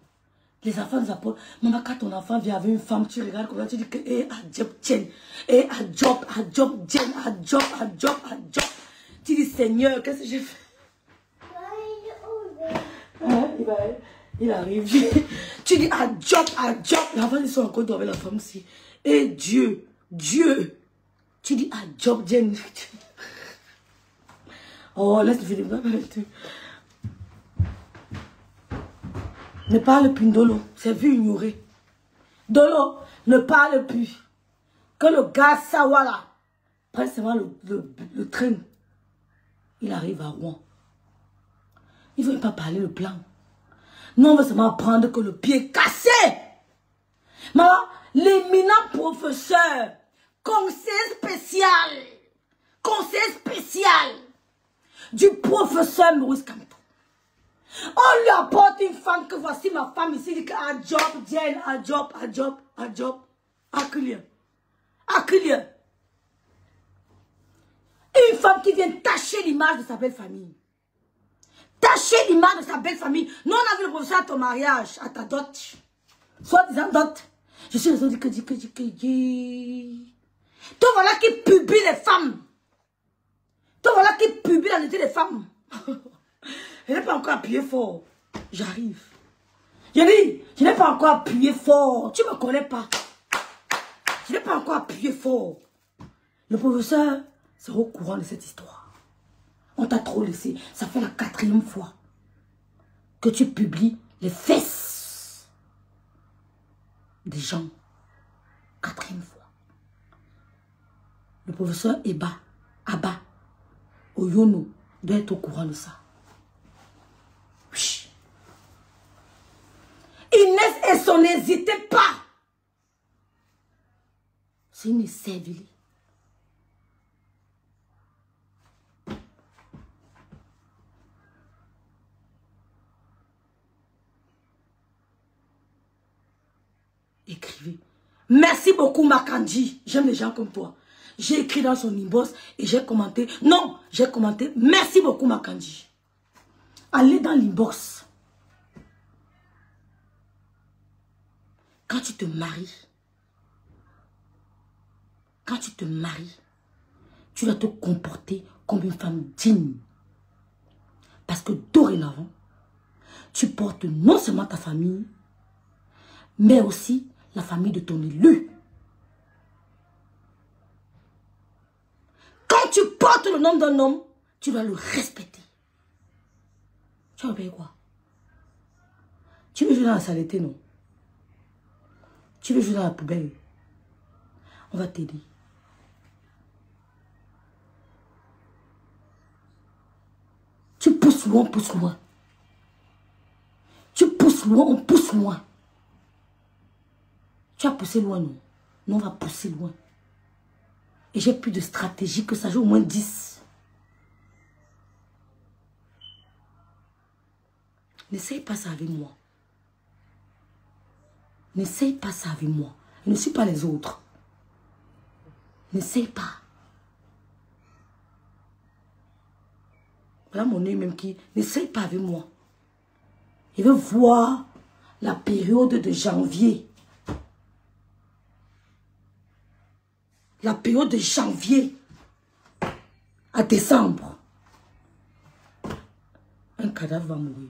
les enfants nous apportent. Maman, quand ton enfant vient avec une femme, tu regardes comme ça, tu dis que, Adjob, Jen. Tu dis, Seigneur, qu'est-ce que j'ai fait? Hein, il arrive. Tu dis, Adjob. L'enfant, ils sont encore avec la femme ici. Et Dieu. Tu dis, Adjob, Jen. Oh, laisse-le finir. Ne parle plus, Dolo. C'est vu ignorer. Dolo, ne parle plus. Que le gars Sawala prenne seulement le train. Il arrive à Rouen. Il ne veut pas parler le plan. Nous, on veut seulement apprendre que le pied est cassé. Maman, l'éminent professeur, conseiller spécial du professeur Maurice Kamto. On lui apporte une femme que voici ma femme ici, dit que Adjob, Jen, Adjob. Accueillir. Une femme qui vient tacher l'image de sa belle famille. Tacher l'image de sa belle famille. Nous, on a vu le professeur à ton mariage, à ta dot. Soit disant dot. Je suis raison que toi voilà qui publie les femmes. Toi voilà qui publie la nudité des femmes. Je n'ai pas encore appuyé fort. J'arrive. Je dis, je n'ai pas encore appuyé fort. Tu ne me connais pas. Je n'ai pas encore appuyé fort. Le professeur sera au courant de cette histoire. On t'a trop laissé. Ça fait la 4e fois que tu publies les fesses des gens. 4e fois. Le professeur Abba, Oyono, doit être au courant de ça. Oui. Inès et son n'hésitez pas. C'est une servile. Écrivez. Merci beaucoup Makandji. J'aime les gens comme toi. J'ai écrit dans son inbox et j'ai commenté. Non, j'ai commenté. Merci beaucoup Makandji. Allez dans l'inbox. Quand tu te maries, tu dois te comporter comme une femme digne. Parce que dorénavant, tu portes non seulement ta famille, mais aussi la famille de ton élu. Quand tu portes le nom d'un homme, tu dois le respecter. Tu vas payer quoi? Tu veux jouer dans la saleté, non? Tu veux jouer dans la poubelle? On va t'aider. Tu pousses loin, on pousse loin. Tu pousses loin, on pousse loin. Tu as poussé loin, non? Nous, on va pousser loin. Et j'ai plus de stratégie que ça joue au moins 10. N'essaye pas ça avec moi. N'essaye pas ça avec moi. Je ne suis pas les autres. N'essaye pas. Voilà mon œil même qui... N'essaye pas avec moi. Il veut voir la période de janvier. La période de janvier à décembre. Un cadavre va mourir.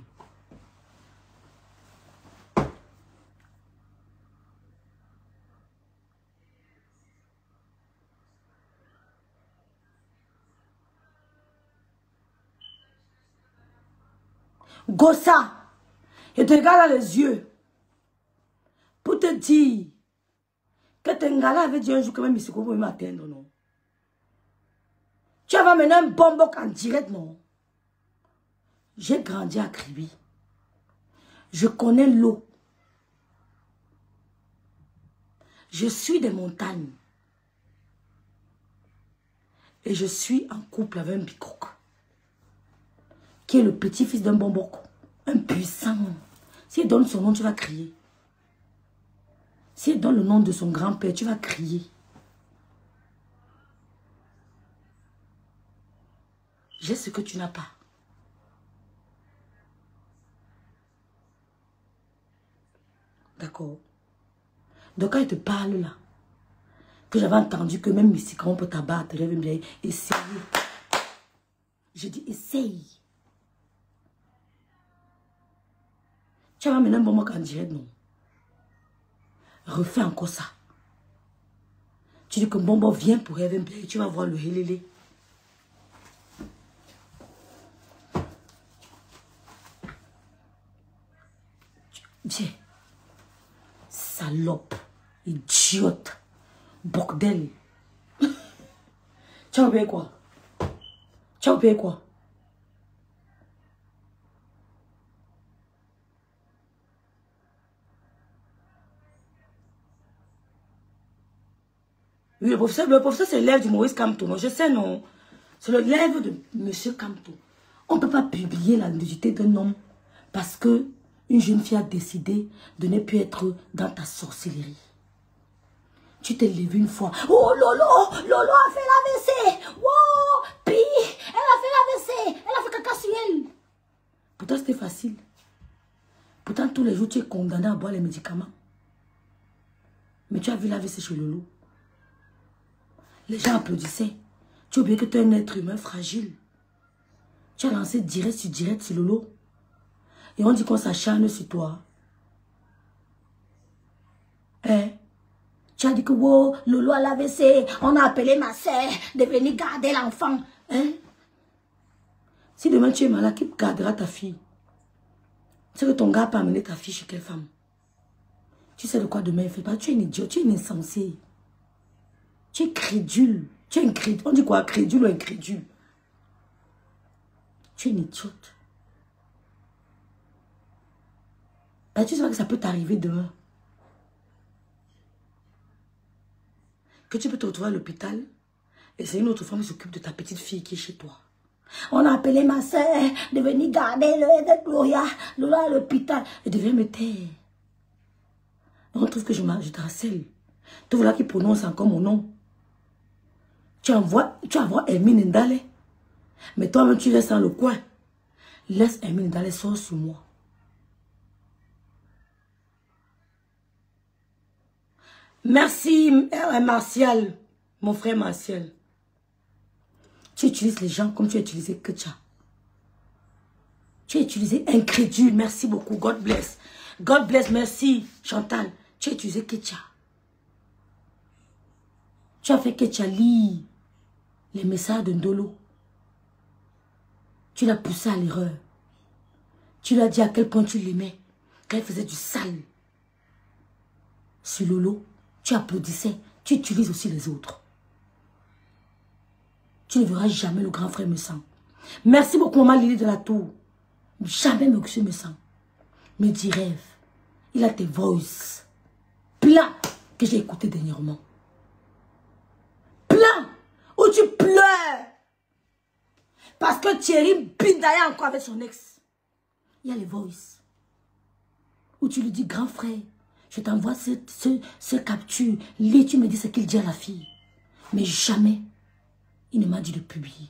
Gossa, je te regarde dans les yeux pour te dire que Tengala avait dit un jour que même Missiko pouvait m'atteindre, non? Tu vas mener un bonbon en direct, non? J'ai grandi à Kribi. Je connais l'eau. Je suis des montagnes. Et je suis en couple avec un bicoque, qui est le petit-fils d'un bonbon. Un puissant. S'il donne son nom, tu vas crier. S'il donne le nom de son grand-père, tu vas crier. J'ai ce que tu n'as pas. D'accord? Donc quand il te parle là, que j'avais entendu que même ici, quand on peut t'abattre, j'avais bien essayé. Je dis, essaye. Tu vas maintenant un bon mot en direct, non? Refais encore ça. Tu dis que bonbon vient pour Heaven Play, tu vas voir le hélélé. Viens. Salope. Idiote. Bordel. Tu as oublié quoi? Tu as oublié quoi? Oui, le professeur c'est l'élève du Maurice Kamto. Non, je sais, non. C'est l'élève de Monsieur Kamto. On ne peut pas publier la nudité d'un homme parce que une jeune fille a décidé de ne plus être dans ta sorcellerie. Tu t'es levé une fois. Oh, Lolo! Lolo a fait l'AVC! Oh! Puis, elle a fait l'AVC! Elle a fait caca sur elle! Pourtant, c'était facile. Pourtant, tous les jours, tu es condamné à boire les médicaments. Mais tu as vu l'AVC chez Lolo. Les gens applaudissaient. Tu as oublié que tu es un être humain fragile. Tu as lancé direct sur Lolo. Et on dit qu'on s'acharne sur toi. Hein? Tu as dit que wow, Lolo a l'AVC. On a appelé ma soeur de venir garder l'enfant. Hein? Si demain tu es malade, qui gardera ta fille? C'est que ton gars peut amener ta fille chez quelle femme? Tu sais de quoi demain il fait pas? Tu es une idiote, tu es une insensée. Tu es crédule. Tu es incrédule. On dit quoi? Crédule ou incrédule? Tu es une idiote. Ben, tu sais que ça peut t'arriver demain. Que tu peux te retrouver à l'hôpital et c'est une autre femme qui s'occupe de ta petite fille qui est chez toi. On a appelé ma soeur de venir garder le Gloria, Lola à l'hôpital. Elle devait me taire. On trouve que je te harcèle. Tu vois là qui prononce encore mon nom. Tu envoies Hermine Ndale. Mais toi-même, tu restes dans le coin. Laisse Hermine Ndale sortir sur moi. Merci, Martial. Mon frère Martial. Tu utilises les gens comme tu as utilisé Ketcha. Tu as utilisé incrédule. Merci beaucoup. God bless. God bless. Merci, Chantal. Tu as utilisé Ketcha. Tu as fait Ketcha lire les messages de Ndolo. Tu l'as poussé à l'erreur. Tu lui as dit à quel point tu l'aimais. Quand il faisait du sale. Sur Lolo, tu applaudissais. Tu utilises aussi les autres. Tu ne verras jamais le grand frère me sent. Merci beaucoup, maman Lily de la Tour. Jamais monsieur me sent. Me dit rêve. Il a tes voices. Plein que j'ai écouté dernièrement. Plein où tu pleures. Parce que Thierry Bindaya encore avec son ex. Il y a les voices. Où tu lui dis, grand frère, je t'envoie ce capture. Lis, tu me dis ce qu'il dit à la fille. Mais jamais, il ne m'a dit de publier.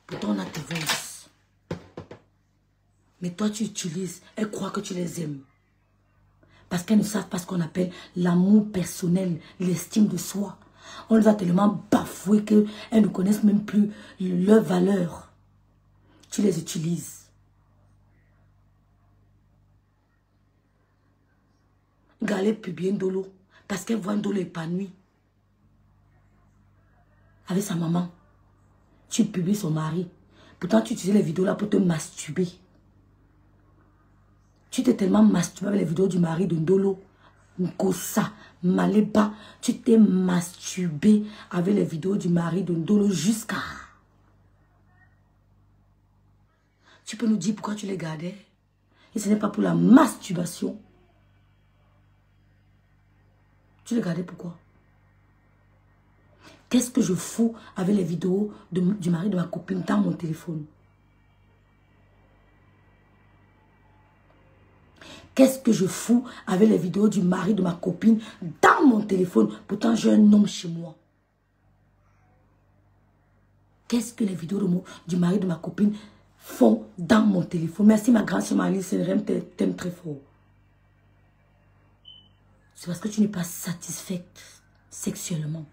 Pourtant, on a tes voices. Mais toi, tu utilises. Elles croient que tu les aimes. Parce qu'elles ne savent pas ce qu'on appelle l'amour personnel, l'estime de soi. On les a tellement bafouées qu'elles ne connaissent même plus leur valeur. Tu les utilises. Galé publier Ndolo. Parce qu'elle voit Ndolo épanoui. Avec sa maman. Tu publies son mari. Pourtant, tu utilises les vidéos là pour te masturber. Tu t'es tellement masturbé avec les vidéos du mari de Ndolo. Nkosa, Maleba. Tu t'es masturbé avec les vidéos du mari de Ndolo jusqu'à... Tu peux nous dire pourquoi tu les gardais? Et ce n'est pas pour la masturbation. Tu les gardais pourquoi? Qu'est-ce que je fous avec les vidéos du mari de ma copine dans mon téléphone? Qu'est-ce que je fous avec les vidéos du mari de ma copine dans mon téléphone? Pourtant, j'ai un homme chez moi. Qu'est-ce que les vidéos du mari de ma copine font dans mon téléphone? Merci ma grande sœur Marie, c'est vraiment t'aime très fort. C'est parce que tu n'es pas satisfaite sexuellement.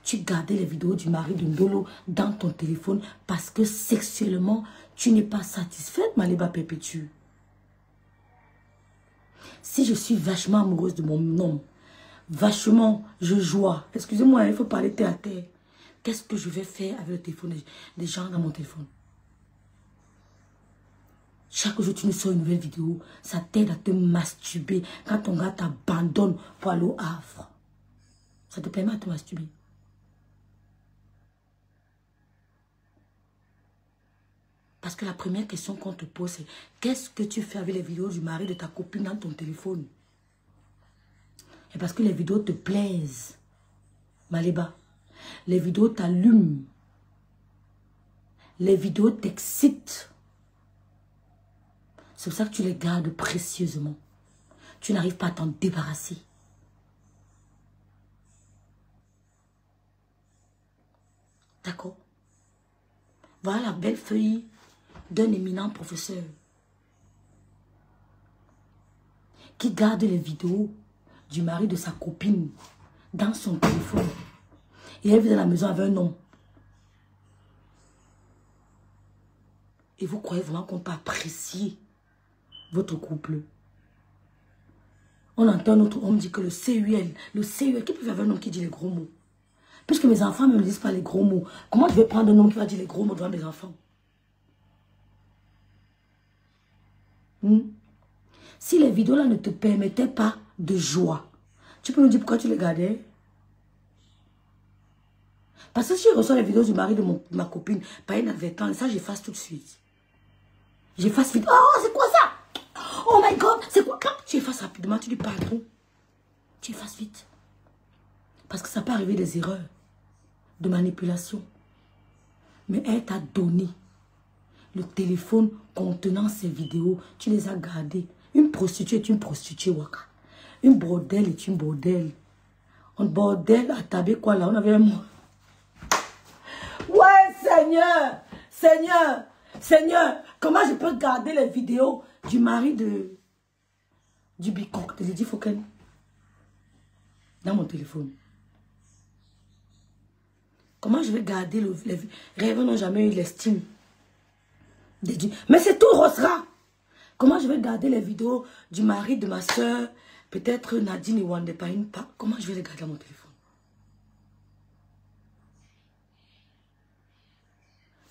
Tu gardais les vidéos du mari de Ndolo dans ton téléphone parce que sexuellement, tu n'es pas satisfaite, Maleba Perpétue. Si je suis vachement amoureuse de mon homme, vachement, je joue. Excusez-moi, il faut parler terre à terre. Qu'est-ce que je vais faire avec le téléphone des gens dans mon téléphone? Chaque jour, tu nous sors une nouvelle vidéo. Ça t'aide à te masturber quand ton gars t'abandonne pour aller au Havre. Ça te permet à te masturber. Parce que la première question qu'on te pose, c'est qu'est-ce que tu fais avec les vidéos du mari de ta copine dans ton téléphone? Et parce que les vidéos te plaisent, Maleba. Les vidéos t'allument. Les vidéos t'excitent. C'est pour ça que tu les gardes précieusement. Tu n'arrives pas à t'en débarrasser. D'accord? Voilà la belle feuille d'un éminent professeur qui garde les vidéos du mari de sa copine dans son téléphone. Et elle vit dans la maison avec un homme. Et vous croyez vraiment qu'on peut apprécier votre couple? On entend notre homme dire que le CUL, qui peut faire un homme qui dit les gros mots? Puisque mes enfants ne me disent pas les gros mots, comment je vais prendre un homme qui va dire les gros mots devant mes enfants? Si les vidéos là ne te permettaient pas de joie, tu peux nous dire pourquoi tu les gardais? Parce que si je reçois les vidéos du mari de ma copine par inadvertance, ça j'efface tout de suite. J'efface vite. Oh, c'est quoi ça? Oh my God, c'est quoi? Tu effaces rapidement, tu dis pardon. Tu effaces vite. Parce que ça peut arriver des erreurs de manipulation. Mais elle t'a donné le téléphone contenant ces vidéos. Tu les as gardées. Une prostituée est une prostituée, Waka. Une bordelle est une bordelle. Un bordel à taber quoi là? On avait un mot. Ouais, Seigneur! Seigneur! Seigneur! Comment je peux garder les vidéos du mari du bicoque de Lydie Fouken dans mon téléphone? Comment je vais garder les rêves n'ont jamais eu l'estime de Dieu. Mais c'est tout Rosra. Comment je vais garder les vidéos du mari de ma soeur, peut-être Nadine et Wande Paine? Comment je vais les garder dans mon téléphone?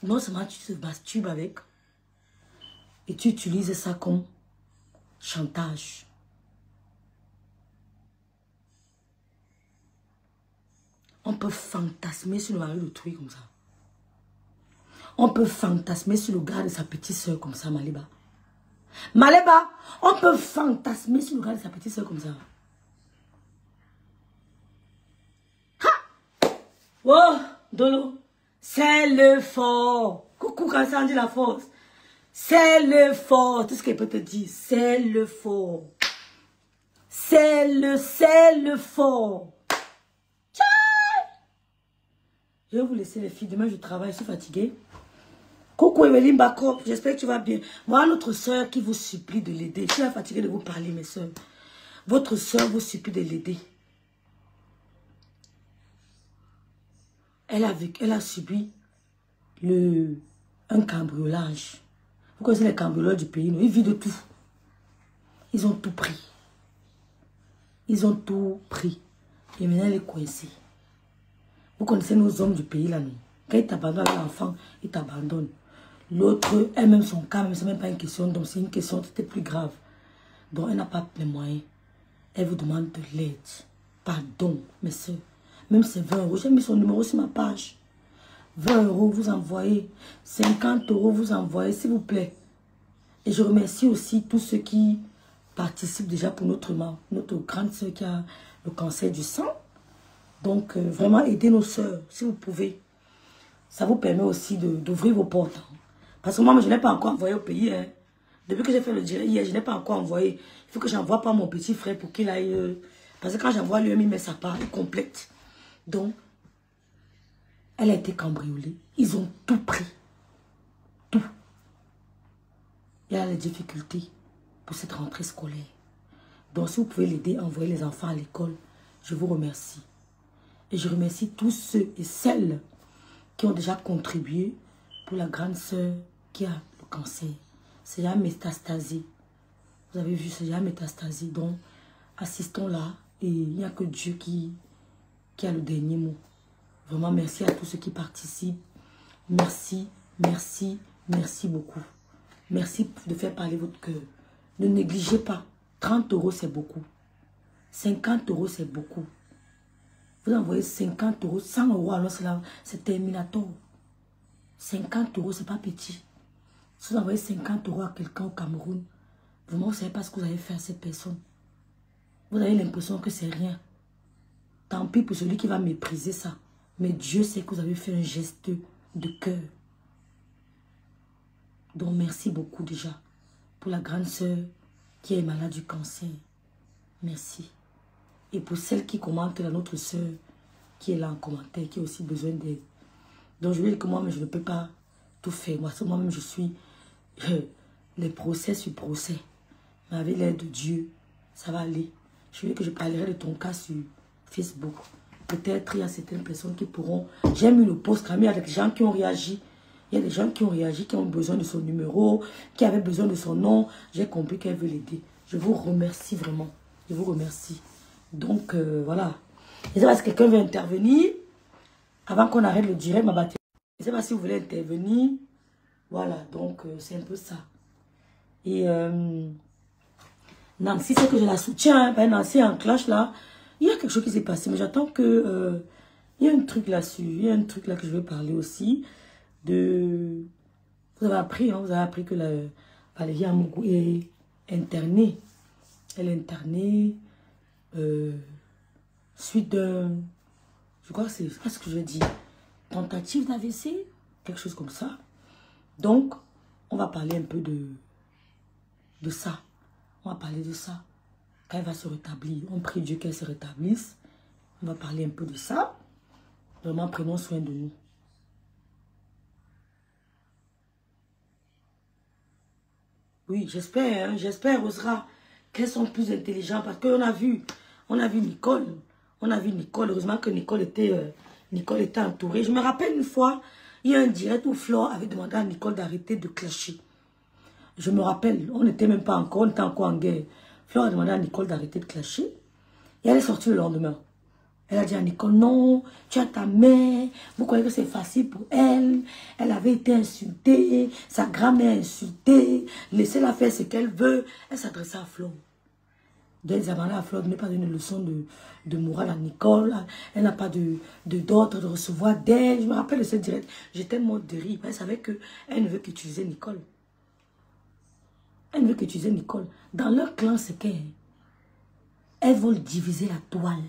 Non seulement tu te masturbes avec, et tu utilises ça comme chantage. On peut fantasmer sur le mari d'autrui comme ça. On peut fantasmer sur le gars de sa petite soeur comme ça, Maleba. Maleba, on peut fantasmer sur le gars de sa petite soeur comme ça. Ha! Oh, Dolo, c'est le fort. Coucou, quand ça dit la force. C'est le fort. Tout ce qu'elle peut te dire, c'est le fort. C'est le fort. Ciao. Je vais vous laisser les filles. Demain, je travaille, je suis fatiguée. Coucou Emeline Bako, j'espère que tu vas bien. Moi, notre soeur qui vous supplie de l'aider. Je suis fatiguée de vous parler, mes soeurs. Votre soeur vous supplie de l'aider. Elle a subi un cambriolage. Vous connaissez les cambrioleurs du pays, non? Ils vivent de tout. Ils ont tout pris. Ils ont tout pris. Et maintenant, elle est coincée. Vous connaissez nos hommes du pays, là, non? Quand ils t'abandonnent à l'enfant, ils t'abandonnent. L'autre, elle-même, son cas, même, c'est même pas une question d'homme, c'est une question, c'était plus grave. Donc, elle n'a pas les moyens. Elle vous demande de l'aide. Pardon, mes soeurs. Même c'est 20 euros. J'ai mis son numéro sur ma page. 20 euros, vous envoyez. 50 euros, vous envoyez, s'il vous plaît. Et je remercie aussi tous ceux qui participent déjà pour notre grande soeur qui a le cancer du sang. Donc, vraiment, aidez nos soeurs, si vous pouvez. Ça vous permet aussi d'ouvrir vos portes. Parce que moi, je n'ai pas encore envoyé au pays. Hein. Depuis que j'ai fait le direct hier, je n'ai pas encore envoyé. Il faut que j'envoie pas mon petit frère pour qu'il aille... Parce que quand j'envoie lui, il met sa part, il complète. Donc, elle a été cambriolée. Ils ont tout pris. Tout. Il y a les difficultés pour cette rentrée scolaire. Donc, si vous pouvez l'aider, envoyer les enfants à l'école, je vous remercie. Et je remercie tous ceux et celles qui ont déjà contribué pour la grande sœur qui a le cancer. C'est la métastasie. Vous avez vu, c'est la métastasie. Donc, assistons-là. Et il n'y a que Dieu qui a le dernier mot. Vraiment, merci à tous ceux qui participent. Merci, merci, merci beaucoup. Merci de faire parler votre cœur. Ne négligez pas. 30 euros, c'est beaucoup. 50 euros, c'est beaucoup. Vous envoyez 50 euros, 100 euros, alors c'est terminateur. 50 euros, c'est pas petit. Si vous envoyez 50 euros à quelqu'un au Cameroun, vraiment, vous ne savez pas ce que vous allez faire à cette personne. Vous avez l'impression que c'est rien. Tant pis pour celui qui va mépriser ça. Mais Dieu sait que vous avez fait un geste de cœur. Donc, merci beaucoup déjà pour la grande sœur qui est malade du cancer. Merci. Et pour celle qui commente, la notre sœur qui est là en commentaire, qui a aussi besoin d'aide. Donc, je vais dire que moi, je ne peux pas tout faire. Moi-même, je suis les procès sur procès. Mais avec l'aide de Dieu, ça va aller. Je veux que je parlerai de ton cas sur Facebook. Peut-être il y a certaines personnes qui pourront... J'ai mis le post quand même, il y a des gens qui ont réagi. Il y a des gens qui ont réagi, qui ont besoin de son numéro, qui avaient besoin de son nom. J'ai compris qu'elle veut l'aider. Je vous remercie vraiment. Je vous remercie. Donc, voilà. Je ne sais pas si quelqu'un veut intervenir. Avant qu'on arrête le direct, ma batterie. Je ne sais pas si vous voulez intervenir. Voilà, donc c'est un peu ça. Et Nancy, c'est que je la soutiens. Hein. Ben, Nancy en clash là. Il y a quelque chose qui s'est passé, mais j'attends que... il y a un truc là-dessus. Il y a un truc là que je veux parler aussi. Vous avez appris, hein, vous avez appris que Valérie Amougou est internée. Elle est internée suite d'un... Je crois que c'est ce que je veux dire. Tentative d'AVC, quelque chose comme ça. Donc, on va parler un peu de ça. On va parler de ça. Quand elle va se rétablir, on prie Dieu qu'elle se rétablisse. On va parler un peu de ça. Vraiment, prenons soin de nous. Oui, j'espère, hein, j'espère, Osra, qu'elles sont plus intelligentes. Parce qu'on a vu Nicole. On a vu Nicole. Heureusement que Nicole était entourée. Je me rappelle une fois, il y a un direct où Flore avait demandé à Nicole d'arrêter de clasher. Je me rappelle, on n'était même pas encore, on était encore en guerre. Flore a demandé à Nicole d'arrêter de clasher. Et elle est sortie le lendemain. Elle a dit à Nicole, non, tu as ta mère, vous croyez que c'est facile pour elle. Elle avait été insultée, sa grand-mère insultée, laissez-la faire ce qu'elle veut. Elle s'adressait à Flore. Donc, elle a à Flore de ne pas donner une leçon de morale à Nicole. Elle n'a pas d'ordre de recevoir d'aide. Je me rappelle de ce direct, j'étais morte de rire. Elle savait qu'elle ne veut qu'utiliser Nicole. Elle ne veut qu'utiliser Nicole. Dans leur clan, c'est qu'elles veulent diviser la toile.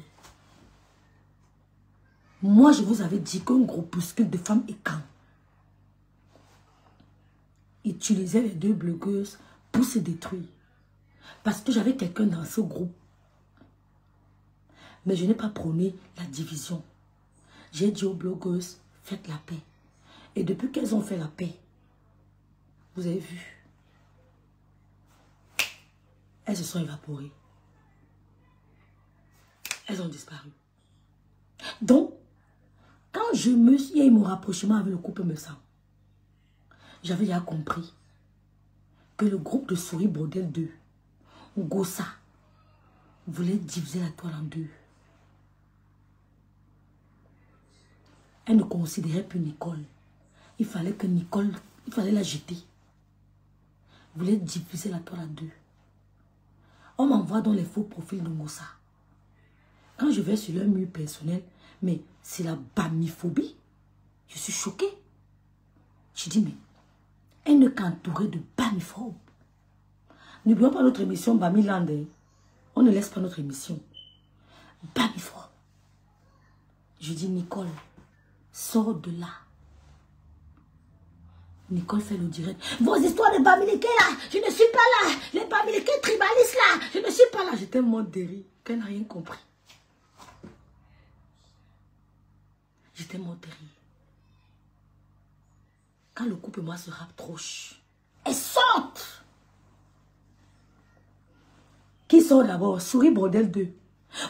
Moi, je vous avais dit qu'un groupuscule de femmes et camps utilisait les deux blogueuses pour se détruire. Parce que j'avais quelqu'un dans ce groupe Mais je n'ai pas prôné la division. J'ai dit aux blogueuses, faites la paix. Et depuis qu'elles ont fait la paix, vous avez vu, elles se sont évaporées. Elles ont disparu. Donc, quand il y a eu mon rapprochement avec le couple Messa, j'avais déjà compris que le groupe de Souris Bordel 2, Gossa, voulait diviser la toile en deux. Elle ne considérait plus Nicole. Il fallait que Nicole, il fallait la jeter. Elle voulait diviser la toile en deux. On m'envoie dans les faux profils de Gossa. Quand je vais sur leur mur personnel, mais c'est la bamiphobie. Je suis choquée. Je dis, mais elle ne qu'entourée de bamiphobes. N'oublions pas notre émission Bamiland. On ne laisse pas notre émission. Bamiphobe. Je dis, Nicole, sors de là. Nicole fait le direct. Vos histoires de Bamileke là, je ne suis pas là. Les Bamileke tribalistes là, je ne suis pas là. J'étais morte de rire, qu'elle n'a rien compris. J'étais morte de rire. Quand le couple et moi se rapproche, elles sortent. Qui sort d'abord? Souris Bordel 2.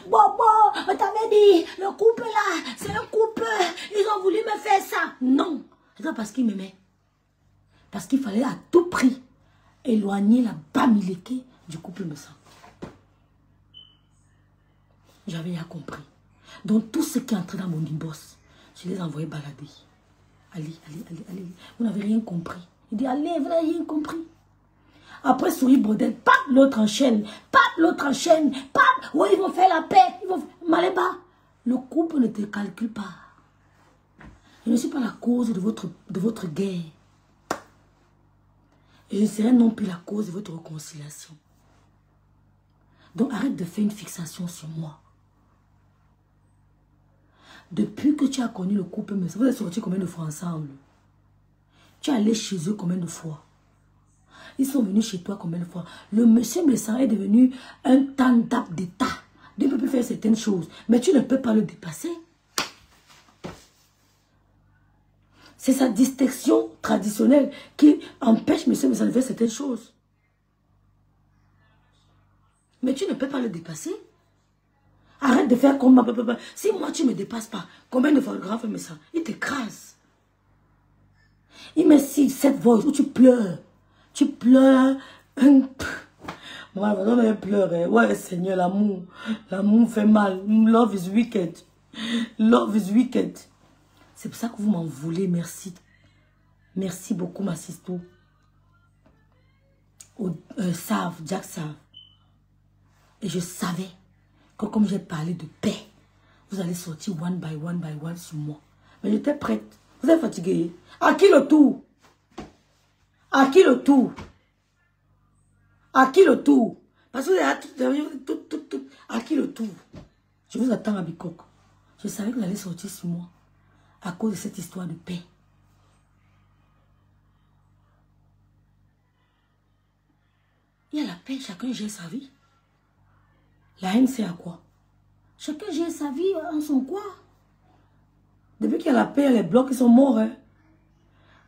Bobo, on t'avait dit, le couple là, c'est un couple. Ils ont voulu me faire ça. Non, c'est pas parce qu'ils m'aimaient. Parce qu'il fallait à tout prix éloigner la Bamileke du couple Messa. J'avais déjà compris. Donc tout ce qui est entré dans mon inbox, je les envoyais balader. Allez, allez, allez, allez. Vous n'avez rien compris. Il dit, allez, vous n'avez rien compris. Après, Souris Bordel, pap, l'autre enchaîne. Pap, l'autre enchaîne. Pap, ouais, ils vont faire la paix. Ils vont... Maléba, le couple ne te calcule pas. Je ne suis pas la cause de votre guerre. Et je ne serai non plus la cause de votre réconciliation. Donc, arrête de faire une fixation sur moi. Depuis que tu as connu le couple, vous êtes sortis combien de fois ensemble? Tu es allé chez eux combien de fois? Ils sont venus chez toi combien de fois? Le monsieur Messa est devenu un tandap d'état. Il ne peut plus faire certaines choses. Mais tu ne peux pas le dépasser. C'est sa distinction traditionnelle qui empêche monsieur Messa de faire certaines choses. Mais tu ne peux pas le dépasser. Arrête de faire comme ma papa. Si moi tu ne me dépasses pas, combien de fois le grand fait Messa? Il t'écrase. Il met 6-7 voix où tu pleures. Tu pleures. Moi, on pleure. Ouais, Seigneur, l'amour. L'amour fait mal. Love is wicked. Love is wicked. C'est pour ça que vous m'en voulez. Merci. Merci beaucoup, ma sister. Jack savent. Et je savais que comme j'ai parlé de paix, vous allez sortir one by one sur moi. Mais j'étais prête. Vous êtes fatigué. À qui le tour? À qui le tour? À qui le tour? Parce que vous avez tout. À qui le tour? Je vous attends à Bikok. Je savais que vous allez sortir sur moi. À cause de cette histoire de paix. Il y a la paix, chacun gère sa vie. La haine, c'est à quoi? Chacun gère sa vie en son quoi? Depuis qu'il y a la paix, les blocs qui sont morts. Hein?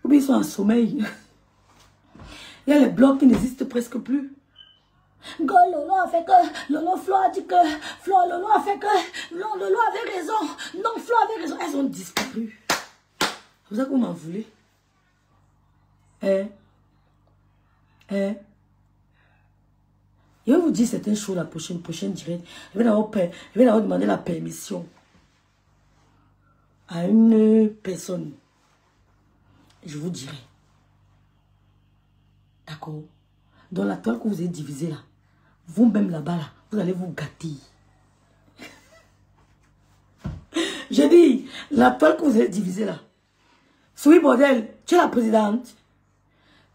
Ou bien ils sont en sommeil. Il y a les blocs qui n'existent presque plus. Go, Lolo a fait que... Lolo, Flo a dit que... Flo, Lolo a fait que... Non, Lolo avait raison. Non, Flo avait raison. Elles ont disparu. C'est pour ça que vous m'en voulez. Je vais vous dire certaines choses la prochaine direct. Je vais d'abord demander la permission à une personne. Je vous dirai. D'accord? Dans la toile que vous avez divisée là, vous-même là-bas, là, vous allez vous gâter. Je dis, la toile que vous avez divisée là, Souris Bordel, tu es la présidente.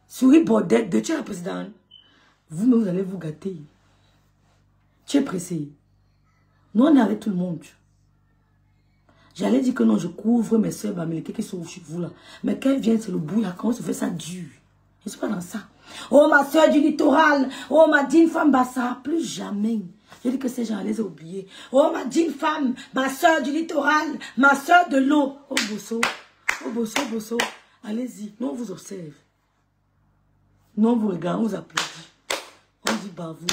Souris Bordel, tu es la présidente. Vous-même, vous allez vous gâter. Tu es pressé. Nous, on est avec tout le monde. J'allais dire que non, je couvre mes soeurs Bamileke qui sont chez vous là. Mais quand elles viennent, c'est le bouillard. Quand on se fait ça dur. Je ne suis pas dans ça. Oh, ma soeur du littoral. Oh, ma digne femme Bassa. Plus jamais. J'ai dit que ces gens les ont oubliés. Oh, ma digne femme, ma soeur du littoral, ma soeur de l'eau. Oh, Bosso. Oh, Bosso, Bosso. Allez-y. Nous, on vous observe. Nous, on vous regarde, on vous applaudit. On dit bravo.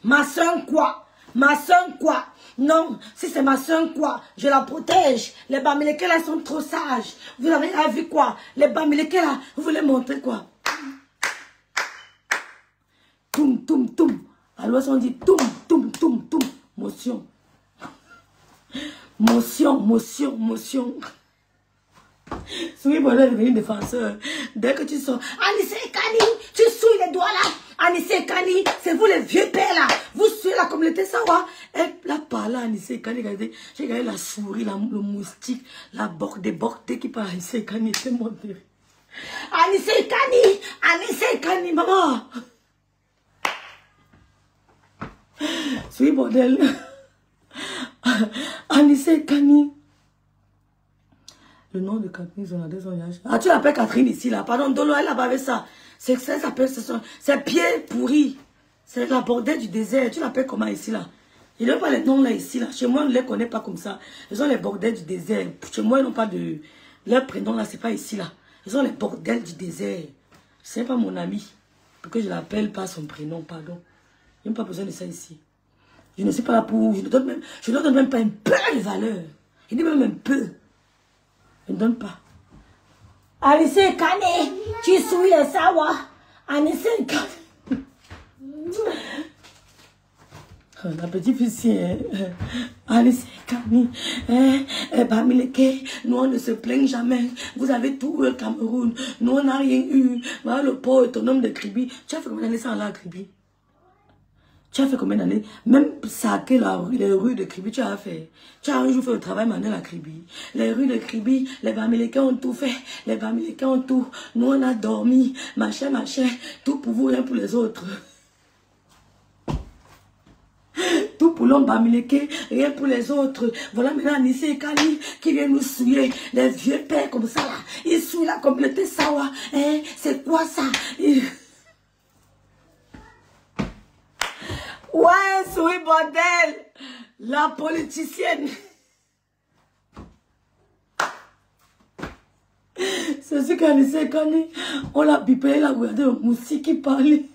Ma soeur quoi? Ma soeur quoi? Non, si c'est ma soeur quoi? Je la protège. Les Bamileke là sont trop sages. Vous avez vu quoi? Les Bamileke là, vous voulez montrer quoi? Toum, toum, toum. À l'ouest, on dit toum, toum, toum, toum. Motion. Motion, motion, motion. Souris Bonheur est devenu défenseur. Dès que tu sors, Anissé Kani, tu souilles les doigts là. Anissé Kani, c'est vous les vieux pères là. Vous souillez la communauté Sawa. Elle a parlé à Anissé Kani. J'ai regardé la souris, le moustique, la des bordées qui parle à Anissé Kani. C'est mon Dieu. Anissé Kani, maman. Souris bordel. Anissé Kani. Le nom de Catherine Zonadé, ah, tu l'appelles Catherine ici, là. Pardon, Dolo, elle a bavé ça. C'est ça s'appelle, c'est pied pourri. C'est la bordelle du désert. Tu l'appelles comment ici, là? Il n'a pas les noms là, ici, là. Chez moi, on ne les connaît pas comme ça. Ils ont les bordels du désert. Chez moi, ils n'ont pas de... Leur prénom, là, c'est pas ici, là. Ils ont les bordels du désert. Ce n'est pas mon ami. Pour que je l'appelle pas son prénom, pardon. Il n'y a pas besoin de ça ici. Je ne suis pas là pour... Je ne donne même pas un peu de valeur. Je dis même un peu. Je ne donne pas. Anissé Kane, tu souilles les Sawa. Anissé Kane. La petite fille, Anissé Kane, Bamileke, nous on ne se plaigne jamais. Vous avez tout le Cameroun. Nous on n'a rien eu. Voilà le port autonome de Kribi. Tu as fait combien d'années sans aller à Kribi? Tu as fait combien d'années? Même saquer les rues de Kribi, tu as fait. Tu as un jour fait le travail manuel à Kribi. Les rues de Kribi, les Bamileke ont tout fait. Les Bamileke ont tout. Nous, on a dormi. Machin, machin. Tout pour vous, rien pour les autres. Tout pour l'homme Bamileke, rien pour les autres. Voilà maintenant Anissé Kani qui vient nous souiller. Les vieux pères comme ça, là. Ils souillent la communauté Sawa. Hein? C'est quoi ça? Ouais, souris bordel, la politicienne. C'est ce qu'Anissé Kani, on l'a bipé, elle a regardé le moustique qui parlait.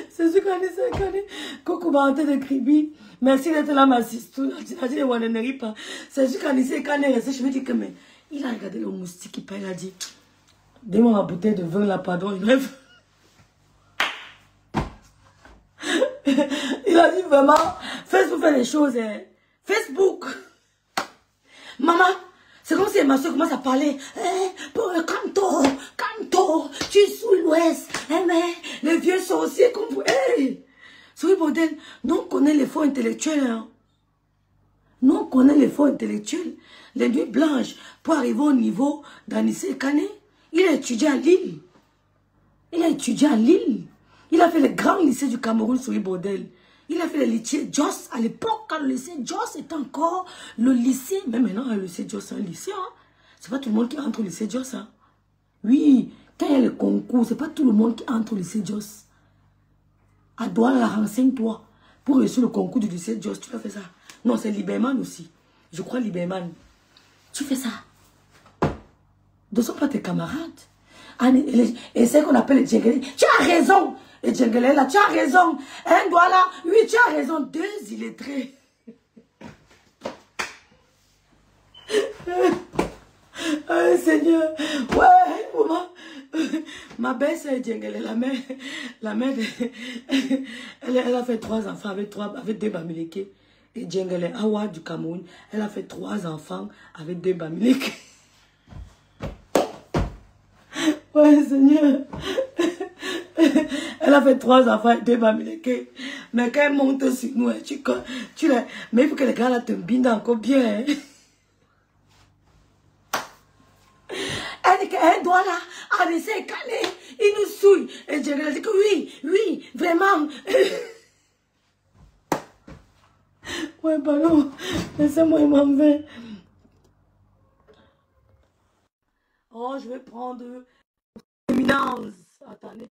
C'est ce qu'Anissé Kani, coucou Martin de Kribi, merci d'être là ma sister, tu as dit ne wannerie pas. C'est ce qu'Anissé Kani est resté, je me dis que mais, il a regardé le moustique qui parlait, il a dit, donne-moi ma bouteille de vin là, pardon, je lève. Il a dit vraiment, Facebook fait les choses. Hein. Facebook. Maman, c'est comme si ma soeur commence à parler. Pour le Canto, tu es sous l'ouest. Mais les vieux sorciers comme vous. Souris bordel, nous on connaît les faux intellectuels. Hein. Nous on connaît les faux intellectuels. Les nuits blanches pour arriver au niveau d'Anissé Kane. Il a étudié à Lille. Il a fait le grand lycée du Cameroun sur Bordel. Il a fait le lycée Jos à l'époque, quand le lycée Jos était encore le lycée. Mais maintenant, le lycée Jos, c'est un lycée. Hein? C'est pas tout le monde qui entre au lycée Jos. Hein? Oui, quand il y a le concours, c'est pas tout le monde qui entre au lycée Jos. À Douala, renseigne-toi. Pour réussir le concours du lycée Jos, tu as fait ça. Non, c'est Liberman aussi. Je crois Liberman. Tu fais ça. Ne sont pas tes camarades. Et c'est qu'on appelle les djengele. Tu as raison. Les djengele là, tu as raison. Un doigt là, oui, tu as raison. Deux illettrés. Oh, Seigneur. Ouais, maman. Ma belle-sœur djengele, la mère elle a fait 3 enfants avec 2 Bamileke. Et djengele Awa du Cameroun, elle a fait 3 enfants avec 2 Bamileke. Ouais, Seigneur. Elle a fait 3 enfants et 2 Bamileke. Mais quand elle monte sur nous, mais il faut que les gars là te bindent encore bien. Hein. Elle dit qu'elle doit là, Anissé Kane, il nous souille. Et Dieu a dit que oui, vraiment. Ouais, pardon. Laissez-moi, il m'en veut. Oh, je vais prendre... Éminence. Attendez.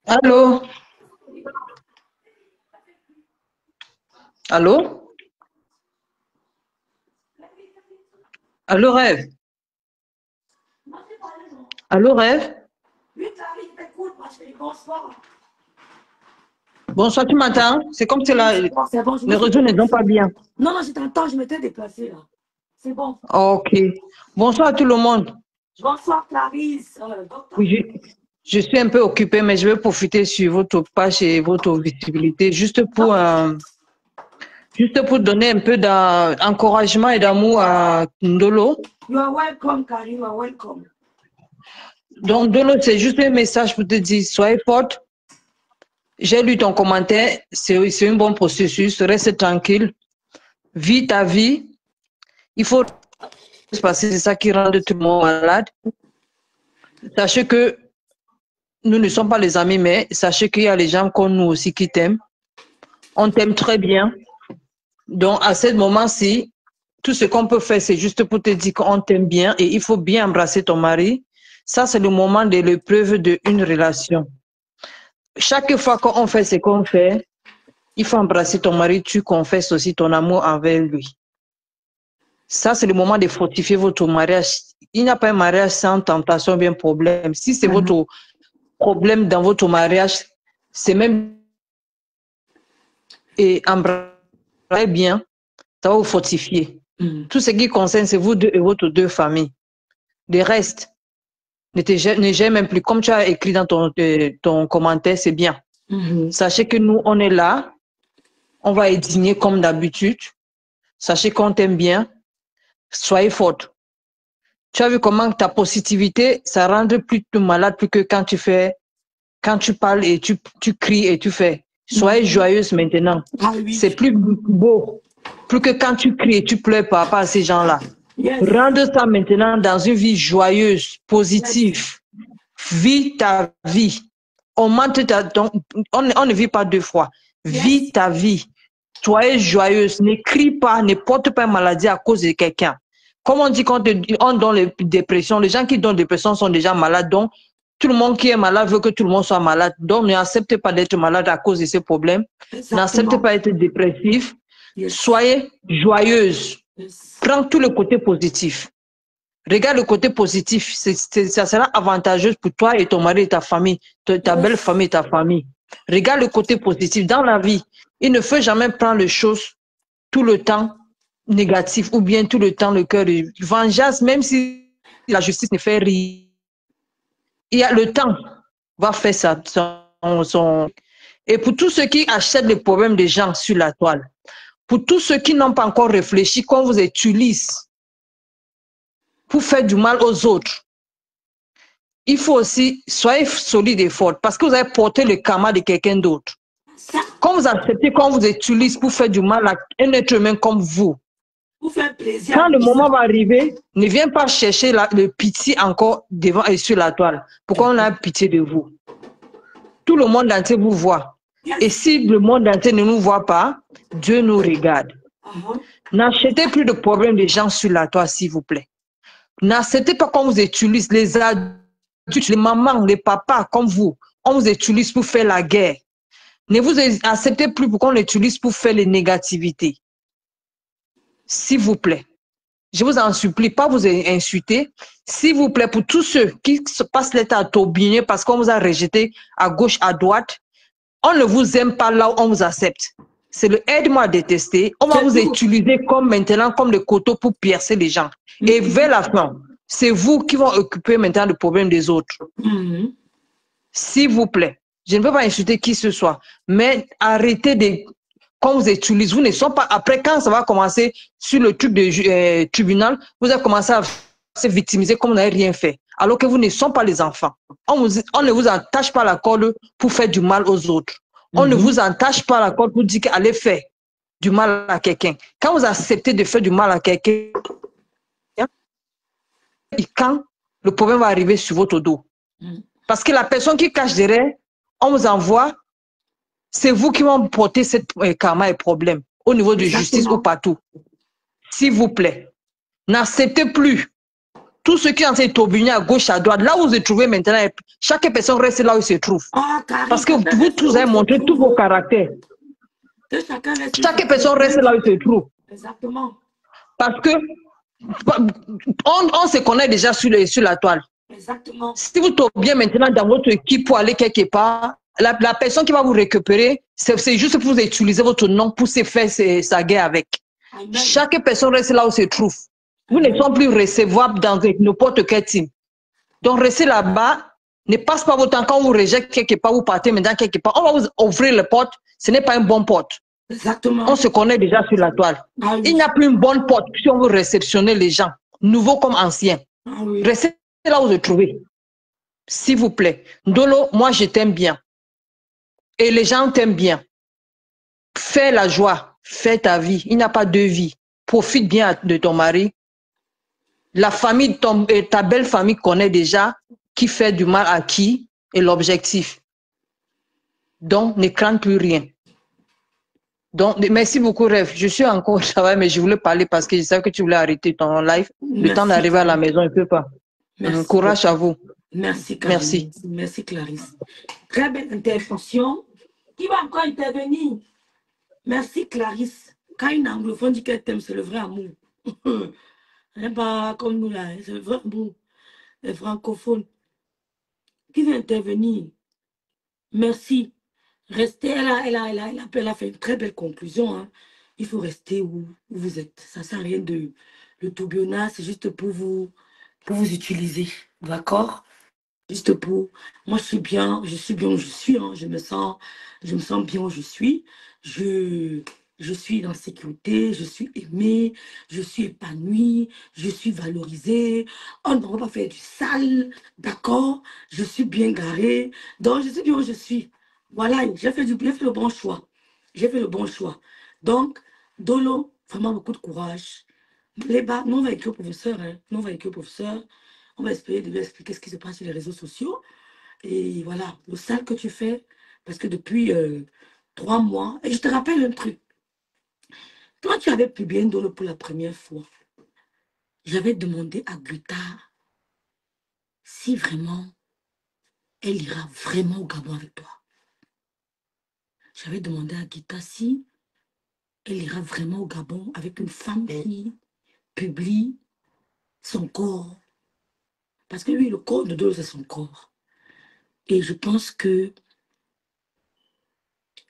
Allô? Allô? Allô, Rêve? Allô, Rêve? Oui, Clarisse, t'écoute, moi je dis bonsoir. Bonsoir, tu m'entends? C'est comme si Oui, c'est bon, je me les suis réseaux ne sont déplacée. pas bien. Non, non, je t'entends, je m'étais déplacée là. C'est bon. Ok. Bonsoir à tout le monde. Bonsoir Clarisse. Docteur. Oui, je suis un peu occupée, mais je vais profiter sur votre page et votre visibilité juste pour donner un peu d'encouragement et d'amour à Ndolo. You are welcome, Carrie, you are welcome. Donc, Ndolo, c'est juste un message pour te dire, soyez forte. J'ai lu ton commentaire, c'est un bon processus, reste tranquille, vis ta vie. Il faut parce que c'est ça qui rend tout le monde malade. Sachez que nous ne sommes pas les amis, mais sachez qu'il y a les gens comme nous aussi qui t'aiment. On t'aime très bien. Donc, à ce moment-ci, tout ce qu'on peut faire, c'est juste pour te dire qu'on t'aime bien et il faut bien embrasser ton mari. Ça, c'est le moment de l'épreuve d'une relation. Chaque fois qu'on fait ce qu'on fait, il faut embrasser ton mari, tu confesses aussi ton amour envers lui. Ça, c'est le moment de fortifier votre mariage. Il n'y a pas un mariage sans tentation, bien problème. Si c'est votre problème dans votre mariage, c'est même et embrasser bien, ça va vous fortifier. Tout ce qui concerne, c'est vous deux et votre deux familles. Le reste, ne gêne même plus. Comme tu as écrit dans ton commentaire, c'est bien. Sachez que nous, on est là. On va dîner comme d'habitude. Sachez qu'on t'aime bien. Soyez forte. Tu as vu comment ta positivité, ça rend plus malade plus que quand tu parles et tu cries et tu fais. Soyez joyeuse maintenant. Ah oui. C'est plus beau. Plus que quand tu cries et tu pleures par rapport à ces gens-là. Yes. Rendre ça maintenant dans une vie joyeuse, positive. Vis ta vie. On ne vit pas deux fois. Vis ta vie. Soyez joyeuse. Ne crie pas, ne porte pas une maladie à cause de quelqu'un. Comme on dit quand on donne les dépressions, les gens qui donnent des dépressions sont déjà malades. Donc, tout le monde qui est malade veut que tout le monde soit malade. Donc, n'acceptez pas d'être malade à cause de ces problèmes. N'acceptez pas d'être dépressif. Yes. Soyez joyeuse. Yes. Prends tout le côté positif. Regarde le côté positif. Ça sera avantageux pour toi et ton mari et ta famille, ta belle famille et ta famille. Regarde le côté positif. Dans la vie, il ne faut jamais prendre les choses tout le temps négatif ou bien tout le temps le cœur de vengeance, même si la justice ne fait rien. Il y a le temps va faire ça. Et pour tous ceux qui achètent les problèmes des gens sur la toile, pour tous ceux qui n'ont pas encore réfléchi, qu'on vous utilise pour faire du mal aux autres, il faut aussi soyez solide et fort parce que vous avez porté le karma de quelqu'un d'autre. Quand vous acceptez qu'on vous utilise pour faire du mal à un être humain comme vous, quand le moment va arriver, ne viens pas chercher le pitié encore devant et sur la toile. Pourquoi on a pitié de vous? Tout le monde entier vous voit. Et si le monde entier ne nous voit pas, Dieu nous regarde. N'achetez plus de problèmes des gens sur la toile, s'il vous plaît. N'acceptez pas qu'on vous utilise, les adultes, les mamans, les papas comme vous. On vous utilise pour faire la guerre. Ne vous acceptez plus pour qu'on l'utilise pour faire les négativités. S'il vous plaît. Je vous en supplie, pas vous insulter. S'il vous plaît, pour tous ceux qui se passent l'état à tourbillonner parce qu'on vous a rejeté à gauche, à droite, on ne vous aime pas là où on vous accepte. C'est le aide-moi à détester. On va vous utiliser comme maintenant, comme le couteau pour piercer les gens. Et vers la fin, c'est vous qui vont occuper maintenant le problème des autres. S'il vous plaît, je ne veux pas insulter qui que ce soit, mais arrêtez de... Quand vous utilise, vous ne sont pas... Après, quand ça va commencer sur le truc de tribunal, vous allez commencer à se victimiser comme vous n'avez rien fait. Alors que vous ne sont pas les enfants. On ne vous attache pas la corde pour faire du mal aux autres. On ne vous attache pas la corde pour dire qu'allez faire du mal à quelqu'un. Quand vous acceptez de faire du mal à quelqu'un, quand le problème va arriver sur votre dos. Parce que la personne qui cache derrière, on vous envoie, c'est vous qui vont porter cette karma et problème au niveau de justice ou partout. S'il vous plaît, n'acceptez plus Tous ceux qui ont été tourbillonnés à gauche, à droite, là où vous vous trouvez maintenant, chaque personne reste là où il se trouve. Ah, Parce que vous tous avez montré tous vos caractères. Que chacun reste Chaque personne reste là où il se trouve. Exactement. Parce que on se connaît déjà sur la toile. Exactement. Si vous tourbillonnez maintenant dans votre équipe pour aller quelque part, la personne qui va vous récupérer, c'est juste pour vous utiliser votre nom pour se faire sa guerre avec. Amen. Chaque personne reste là où se trouve. Vous ne sont plus recevables dans n'importe quel team. Donc, restez là-bas. Ne passe pas votre temps. Quand on vous rejette quelque part, vous partez maintenant quelque part. On va vous ouvrir les portes. Ce n'est pas une bonne porte. Exactement. On se connaît déjà sur la toile. Ah oui. Il n'y a plus une bonne porte si on veut réceptionner les gens, nouveaux comme anciens. Ah oui. Restez là où vous vous trouvez. S'il vous plaît. Dolo, moi, je t'aime bien. Et les gens t'aiment bien. Fais la joie. Fais ta vie. Il n'y a pas deux vies. Profite bien de ton mari. La famille, ta belle famille connaît déjà qui fait du mal à qui et l'objectif. Donc, ne crains plus rien. Donc, merci beaucoup, Rêve. Je suis encore au travail, mais je voulais parler parce que je savais que tu voulais arrêter ton live. Merci. Le temps d'arriver à la maison, il ne peut pas. Merci. Courage à vous. Merci, Caroline. Merci. Merci, Clarisse. Très belle intervention. Qui va encore intervenir? Merci, Clarisse. Quand une anglophone dit qu'elle t'aime, c'est le vrai amour. Elle pas comme nous là, c'est le vrai amour. Les francophones. Qui veut intervenir? Merci. Restez, elle a fait une très belle conclusion. Hein. Il faut rester où vous êtes. Ça ne sert à rien de... Le tourbillonnage, c'est juste pour vous utiliser. D'accord? Juste pour... Moi, je suis bien où je suis. Hein. Je me sens bien où je suis. Je suis dans sécurité, je suis aimée, je suis épanouie, je suis valorisée. On ne va pas faire du sale, d'accord? Je suis bien garée. Donc, je sais bien où je suis. Voilà, j'ai fait le bon choix. J'ai fait le bon choix. Donc, Dolo, vraiment beaucoup de courage. Les bas, nous, on va écrire au professeur. Hein. Nous, on va écrire au professeur. On va essayer de lui expliquer ce qui se passe sur les réseaux sociaux. Et voilà, le sale que tu fais, parce que depuis 3 mois, et je te rappelle un truc. Quand tu avais publié un Dolo pour la première fois, j'avais demandé à Greta si vraiment elle ira vraiment au Gabon avec toi. J'avais demandé à Greta si elle ira vraiment au Gabon avec une femme qui publie son corps. Parce que lui, le corps de Dolo, c'est son corps. Et je pense que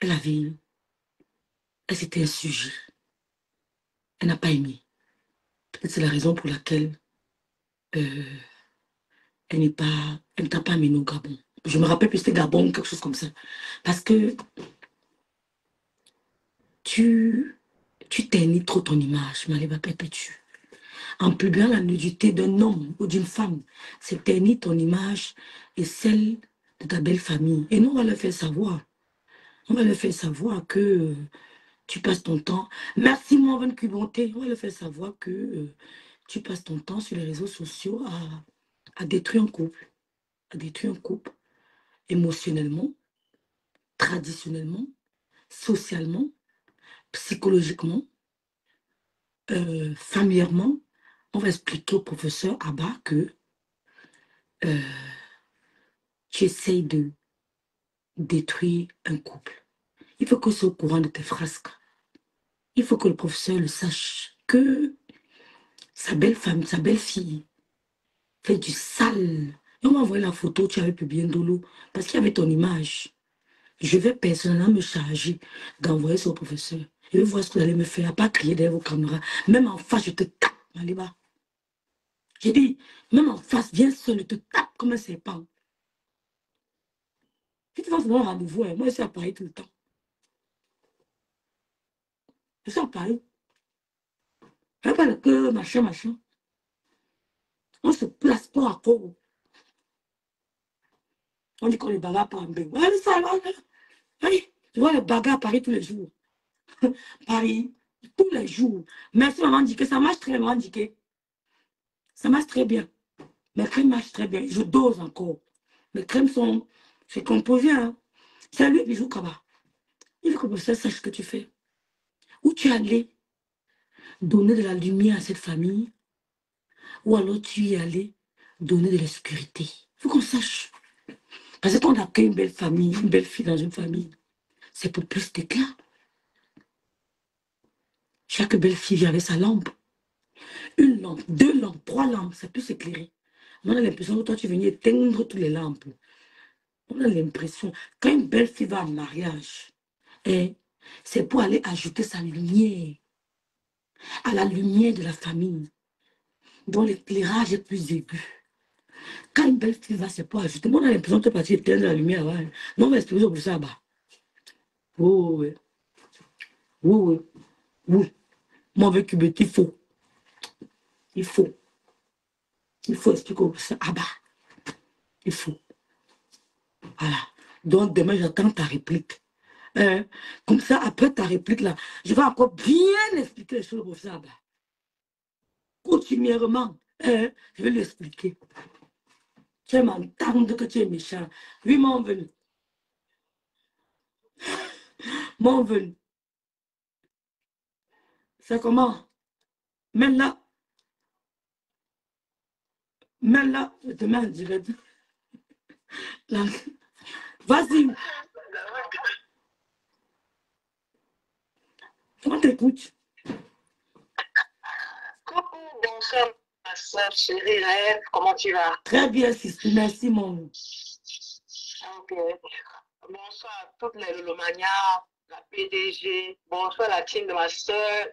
elle c'était un sujet. Elle n'a pas aimé. Peut-être c'est la raison pour laquelle elle ne t'a pas amené au Gabon. Je me rappelle plus c'était Gabon, quelque chose comme ça. Parce que tu ternis trop ton image, Maliba Perpétue. En publiant la nudité d'un homme ou d'une femme, c'est ternir ton image et celle de ta belle famille. Et nous, on va leur faire savoir. On va leur faire savoir que tu passes ton temps. Merci, mon bonne Cubonté. On va leur faire savoir que tu passes ton temps sur les réseaux sociaux à détruire un couple. À détruire un couple émotionnellement, traditionnellement, socialement, psychologiquement, familièrement. On va expliquer au professeur Abba que tu essayes de détruire un couple. Il faut que ce soit au courant de tes frasques. Il faut que le professeur le sache que sa belle femme, sa belle-fille fait du sale. Et on m'a envoyé la photo, tu avais publié un Dolo, parce qu'il y avait ton image. Je vais personnellement me charger d'envoyer ça au professeur. Je vais voir ce que vous allez me faire, à pas crier derrière vos caméras. Même en face, je te tape, Maliba. J'ai dit, même en face, viens seul, je te tape comme un serpent. Si tu vas faire un rendez-vous, moi, je suis à Paris tout le temps. Je suis à Paris. Je ne pas que machin. On se place pas à cause. On dit qu'on les bagarre par un bec. Oui, tu vois les bagarres à Paris tous les jours. Paris, tous les jours. Merci, maman Diké. Ça marche très bien, maman Diké. Ça marche très bien. Mes crèmes marchent très bien. Je dose encore. Mes crèmes sont... C'est composé, hein. C'est lui, Bijou Kaba. Il faut que le professeur sache ce que tu fais. Où tu es allé donner de la lumière à cette famille. Ou alors tu y allais donner de la sécurité. Il faut qu'on sache. Parce que quand on accueille une belle famille, une belle fille dans une famille, c'est pour plus d'éclat. Chaque belle fille vient avec sa lampe. Une lampe, 2 lampes, 3 lampes, ça peut s'éclairer. On a l'impression que toi, tu venais éteindre toutes les lampes. On a l'impression, quand une belle fille va en mariage, hein, c'est pour aller ajouter sa lumière à la lumière de la famille, dont l'éclairage est plus aigu. Quand une belle fille va, c'est pour ajouter. Moi, on a l'impression que tu es parti éteindre la lumière avant. Non, on va expliquer pour ça, bah. Oh, oui. Oui, oui. Oui. Moi, avec Hubert, il faut. Il faut. Il faut expliquer pour ça. Ah, bah. Il faut. Voilà. Donc, demain, j'attends ta réplique. Comme ça, après ta réplique, là, je vais encore bien expliquer les choses au professeur. Continuellement, je vais lui expliquer. Tu vas m'entendre que tu es méchant. Oui, mon venu. Mon venu. C'est comment? Maintenant, je te mets en direct. Vas-y. On t'écoute. Coucou, bonsoir, ma soeur chérie, Rêve, comment tu vas? Très bien, Sisti. Merci, mon. Ok. Bonsoir à toutes les Lolomania, la PDG, bonsoir à la team de ma soeur,